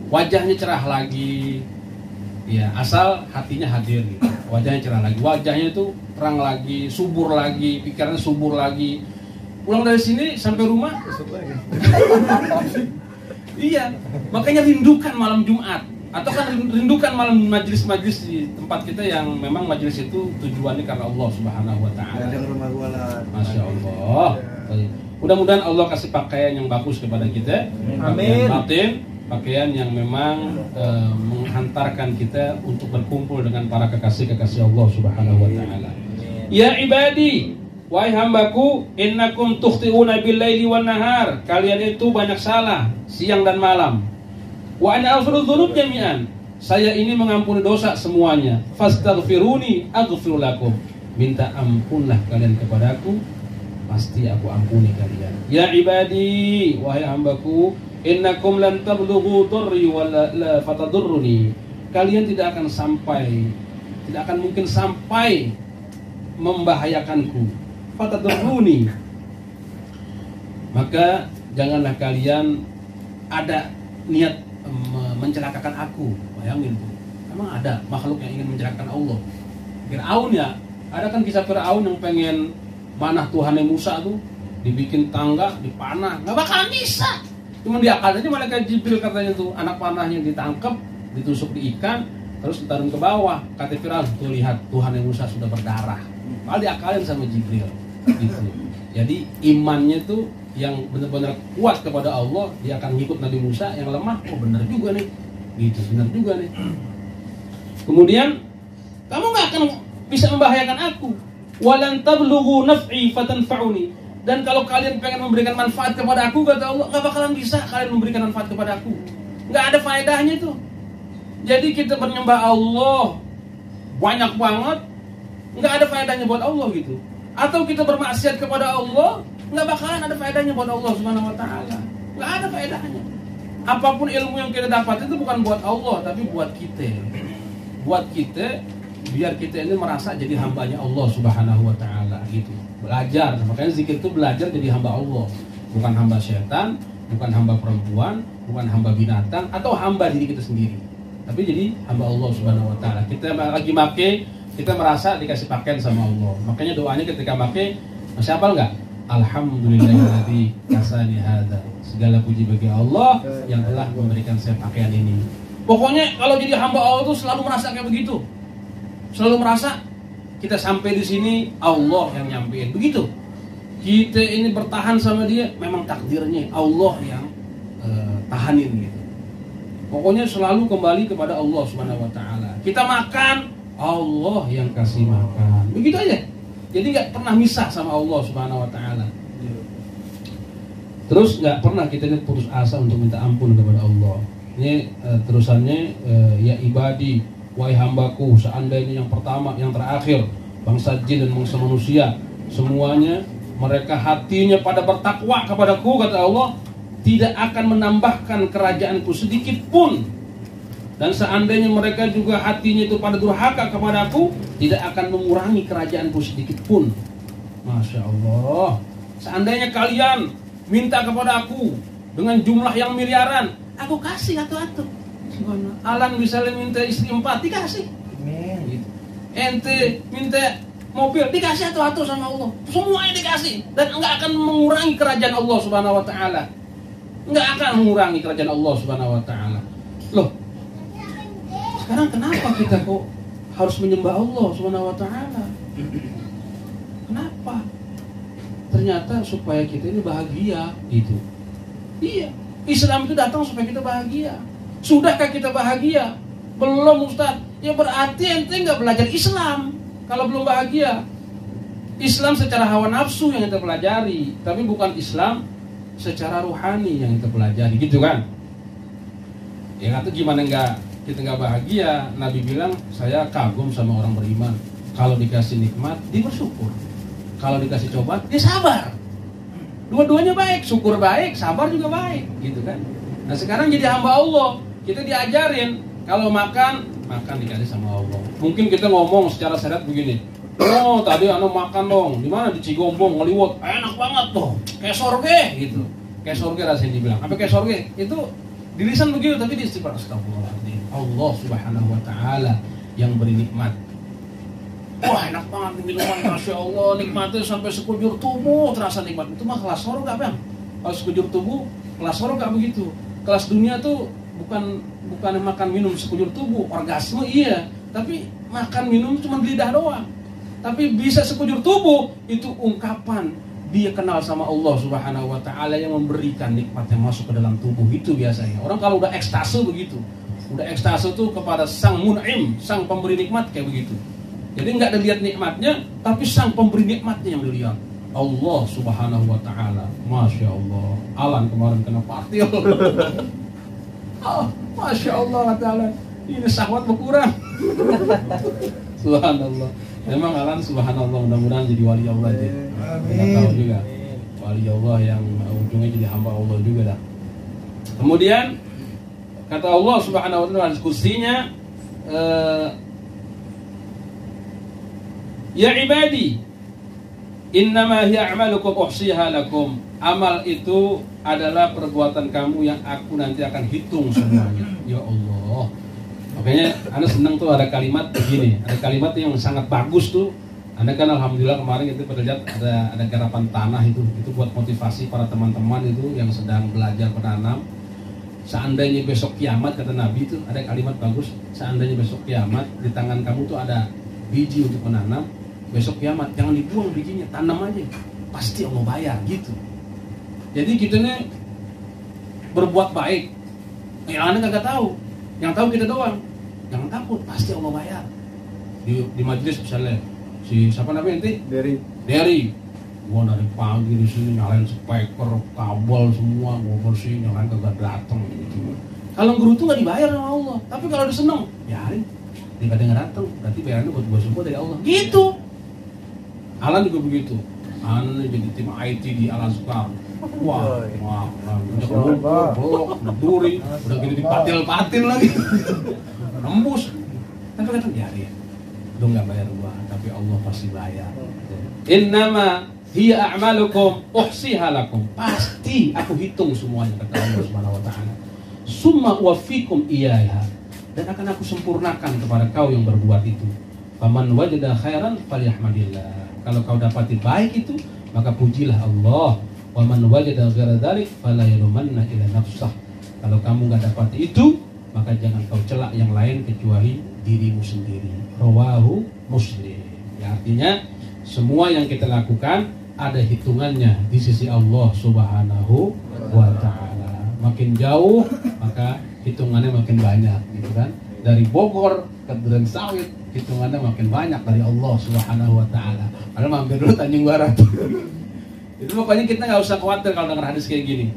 Wajahnya cerah lagi. Ya, asal hatinya hadir gitu. Wajahnya cerah lagi. Wajahnya itu terang lagi, subur lagi, pikirannya subur lagi. Pulang dari sini sampai rumah Besok lagi. iya, makanya rindukan malam Jumat. Atau kan rindukan malam majlis-majlis di tempat kita yang memang majlis itu tujuannya karena Allah Subhanahu wa taala. Ada rumah gua lah. Masya Allah. Mudah-mudahan Allah kasih pakaian yang bagus kepada kita. Pakaian batin, pakaian yang memang menghantarkan kita untuk berkumpul dengan para kekasih-kekasih Allah Subhanahu wa taala. Ya ibadi, wahai hambaku, innakum tukhti'una bil-laili wan nahar. Kalian itu banyak salah siang dan malam. Wa ana aghfiru dzunub jami'an. Saya ini mengampuni dosa semuanya. Fastaghfiruni aghfir lakum. Minta ampunlah kalian kepadaku, pasti aku ampuni kalian. Ya ibadi, wahai hambaku, innakum lan tablughu darri wa la fatadurruni. Kalian tidak akan mungkin sampai membahayakanku. Fatadurruni. Maka janganlah kalian ada niat mencelakakan aku. Bayangin tuh, emang ada makhluk yang ingin mencelakakan Allah? Fir'aun ya, ada kan kisah Fir'aun yang pengen manah Tuhannya Musa tuh, dibikin tangga, dipanah, nggak bakalan bisa. Cuma diakal aja malaikat Jibril katanya tuh, anak panahnya ditangkap, ditusuk di ikan, terus ditaruh ke bawah. Kata Fir'aun, tuh lihat Tuhannya Musa sudah berdarah. Malah diakalin sama Jibril. Gitu. Jadi imannya tuh yang benar-benar kuat kepada Allah, dia akan ngikut Nabi Musa. Yang lemah, oh benar juga nih, gitu, benar juga nih. Kemudian kamu nggak akan bisa membahayakan aku. Walan tablughu naf'i fatanfa'uni. Dan kalau kalian pengen memberikan manfaat kepada aku, kata Allah, nggak bakalan bisa kalian memberikan manfaat kepada aku. Nggak ada faedahnya tuh. Jadi kita menyembah Allah banyak banget, nggak ada faedahnya buat Allah gitu. Atau kita bermaksiat kepada Allah, nggak bakalan ada faedahnya buat Allah Subhanahu wa taala. Nggak ada faedahnya. Apapun ilmu yang kita dapat itu bukan buat Allah, tapi buat kita. Buat kita, biar kita ini merasa jadi hambanya Allah Subhanahu wa taala gitu. Belajar, makanya zikir itu belajar jadi hamba Allah, bukan hamba setan, bukan hamba perempuan, bukan hamba binatang atau hamba diri kita sendiri. Tapi jadi hamba Allah Subhanahu wa taala. Kita lagi make, kita merasa dikasih pakaian sama Allah. Makanya doanya ketika make, masih hafal enggak? Alhamdulillahilladzi kasani hadza. Segala puji bagi Allah yang telah memberikan saya pakaian ini. Pokoknya kalau jadi hamba Allah itu selalu merasa kayak begitu. Selalu merasa kita sampai di sini Allah yang nyampein. Begitu. Kita ini bertahan sama dia memang takdirnya Allah yang tahanin gitu. Pokoknya selalu kembali kepada Allah Subhanahu wa taala. Kita makan, Allah yang kasih makan. Begitu aja. Jadi nggak pernah misah sama Allah Subhanahu wa taala. Terus nggak pernah kita ini putus asa untuk minta ampun kepada Allah. Ini terusannya, ya ibadi, wahai hambaku, seandainya yang pertama, yang terakhir, bangsa jin dan bangsa manusia, semuanya mereka hatinya pada bertakwa kepadaku, kata Allah, tidak akan menambahkan kerajaanku sedikit pun. Dan seandainya mereka juga hatinya itu pada durhaka kepadaku, tidak akan mengurangi kerajaanku sedikit pun. Masya Allah. Seandainya kalian minta kepada aku dengan jumlah yang miliaran, aku kasih atu-atu. Alan misalnya minta istri 4, dikasih. Amin. Gitu. Ente minta mobil dikasih atu-atu sama Allah, semuanya dikasih dan enggak akan mengurangi kerajaan Allah Subhanahu wa taala. Enggak akan mengurangi kerajaan Allah Subhanahu wa taala. Loh, sekarang kenapa kita kok harus menyembah Allah Subhanahu wa taala? Kenapa? Ternyata supaya kita ini bahagia gitu. Iya, Islam itu datang supaya kita bahagia. Sudahkah kita bahagia? Belum, Ustaz. Ya berarti ente nggak belajar Islam kalau belum bahagia. Islam secara hawa nafsu yang kita pelajari, tapi bukan Islam secara rohani yang kita pelajari, gitu kan? Ya kata gimana kita nggak bahagia? Nabi bilang, saya kagum sama orang beriman. Kalau dikasih nikmat, dia bersyukur. Kalau dikasih cobaan, dia sabar. Dua-duanya baik, syukur baik, sabar juga baik, gitu kan? Nah sekarang jadi hamba Allah, kita diajarin kalau makan dikasih sama Allah. Mungkin kita ngomong secara syariat begini, oh tadi anak makan dong, di mana di Cigombong, Ngeliwut, enak banget tuh, kayak sorge gitu, kayak sorge rasanya dibilang, apa kayak sorge? Itu di lisan begitu, tapi di istighfar astagfirullahaladzim. Allah Subhanahu Wa Taala yang beri nikmat. Wah enak banget minuman, masya Allah, nikmatnya sampai sekujur tubuh terasa nikmat. Itu mah kelas sorga bang. Kalau sekujur tubuh, kelas sorga begitu. Kelas dunia tuh bukan makan minum sekujur tubuh, orgasme iya, tapi makan minum cuma di lidah doang. Tapi bisa sekujur tubuh, itu ungkapan dia kenal sama Allah Subhanahu Wa Taala yang memberikan nikmat yang masuk ke dalam tubuh. Itu biasanya orang kalau udah ekstase begitu, udah ekstase tuh kepada sang mun'im, sang pemberi nikmat kayak begitu. Jadi nggak dilihat nikmatnya, tapi sang pemberi nikmatnya yang dilihat, Allah Subhanahu Wa Taala. Masya Allah, Alan kemarin kena partil. Oh, Masya Allah Ta'ala, ini syahwat berkurang. Subhanallah. Memang Alan subhanallah, mudah-mudahan jadi wali Allah aja. Kita tahu juga wali Allah yang ujungnya jadi hamba Allah juga dah. Kemudian kata Allah Subhanahu wa taala diskusinya, ya ibadi innama hiya a'malukum uhsiha lakum. Amal itu adalah perbuatan kamu yang aku nanti akan hitung semuanya. Ya Allah. Makanya Anda senang tuh ada kalimat begini, ada kalimat yang sangat bagus tuh. Anda kan alhamdulillah kemarin itu pada lihat ada garapan tanah itu buat motivasi para teman-teman itu yang sedang belajar menanam. Seandainya besok kiamat, kata Nabi itu ada kalimat bagus, seandainya besok kiamat di tangan kamu tuh ada biji untuk menanam, besok kiamat jangan dibuang bijinya, tanam aja, pasti Allah bayar gitu. Jadi kita nih berbuat baik, yang Anda nggak tahu, yang tahu kita doang. Jangan takut, pasti Allah bayar. Di majelis misalnya si siapa namanya nanti? Derry. Gua dari pagi di sini nyalain speaker, kabel semua, gua bersihin, yang lain kagak datang gitu. Kalau guru tuh nggak dibayar sama Allah, tapi kalau diseneng, biarin. Dia kadang nggak datang, berarti bayarannya buat gua semua dari Allah. Gitu. Alan juga begitu. Alan jadi tim IT di Al Azhar. Wah, belok, duri, udah gini dipatil-patil lagi, nembus. Tapi kadang biarin, lu nggak bayar gua, tapi Allah pasti bayar. Innama hiya a'malukum uhsiha lakum. Pasti aku hitung semuanya, kata Allah Subhanahu wa taala. Summa uwaffikum iyaiha, dan akan aku sempurnakan kepada kau yang berbuat itu. Faman wajada khairan falyahmadillah. Kalau kau dapati baik itu, maka pujilah Allah. Wa man wajada ghaira dzalik fala yalumanna ila nafsah. Kalau kamu enggak dapat itu, maka jangan kau celak yang lain kecuali dirimu sendiri. Rawahu Muslim. Ya, artinya semua yang kita lakukan ada hitungannya di sisi Allah Subhanahu wa taala. Makin jauh, maka hitungannya makin banyak, gitu kan? Dari Bogor ke Duren Sawit, hitungannya makin banyak dari Allah Subhanahu wa taala. Padahal mampir dulu Tanjung Barat. Itu pokoknya kita nggak usah khawatir kalau dengar hadis kayak gini.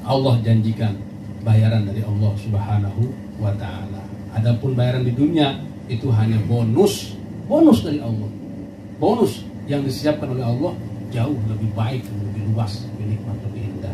Allah janjikan bayaran dari Allah Subhanahu wa taala. Adapun bayaran di dunia itu hanya bonus dari Allah. Bonus yang disiapkan oleh Allah jauh lebih baik, lebih luas, lebih nikmat, lebih indah.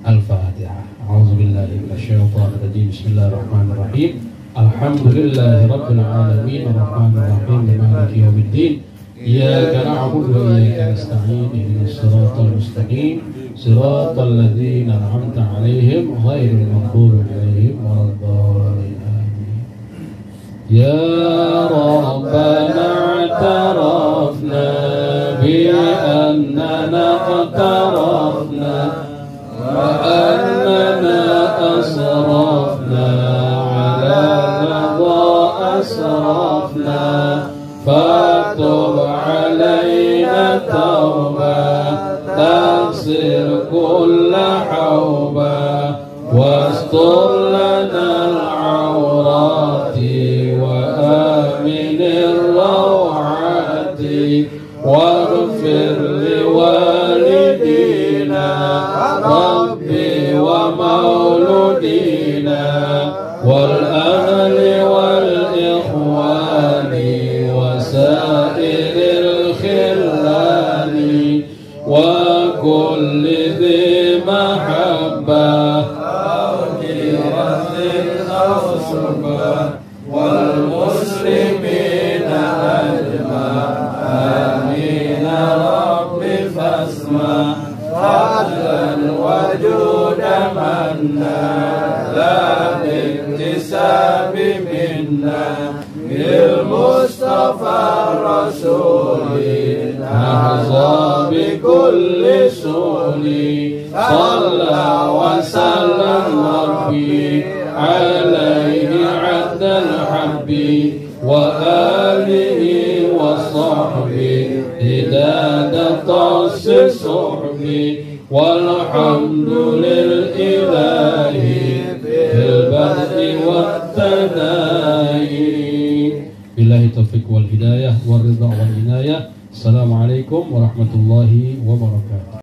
Al-Fatihah. A'udzubillahi minasyaitonir rajim. Bismillahirrahmanirrahim. Alhamdulillahirabbil alamin arrahmanir rahim maliki yaumiddin. Iyyaka na'budu wa iyyaka nasta'in ihdinas siratal mustaqim siratal ladzina an'amta 'alaihim ghairil maghdubi 'alaihim waladdallin. يا ربنا اعترفنا بأننا اقترفنا وأننا أسرفنا على مضى أسرفنا فاتب علينا توبة تغسل كل حوبة واستر لنا العورات وآمن الروعات واغفر لوالدينا ربي ومولودينا والأهل والإخوان وسائر الخلان وكل ذي محبة والمسلمين أجمعين رب فاسمع فضلا وجودا منا لا باكتساب منا بالمصطفى الرسول نحظى بكل سول صلى وسلم ربي عليه عد الحب وآله وصحبه هداد طس صحبي والحمد للإله في البدء والتداعي بالله التوفيق والهداية والرضا والعناية. Assalamualaikum warahmatullahi wabarakatuh.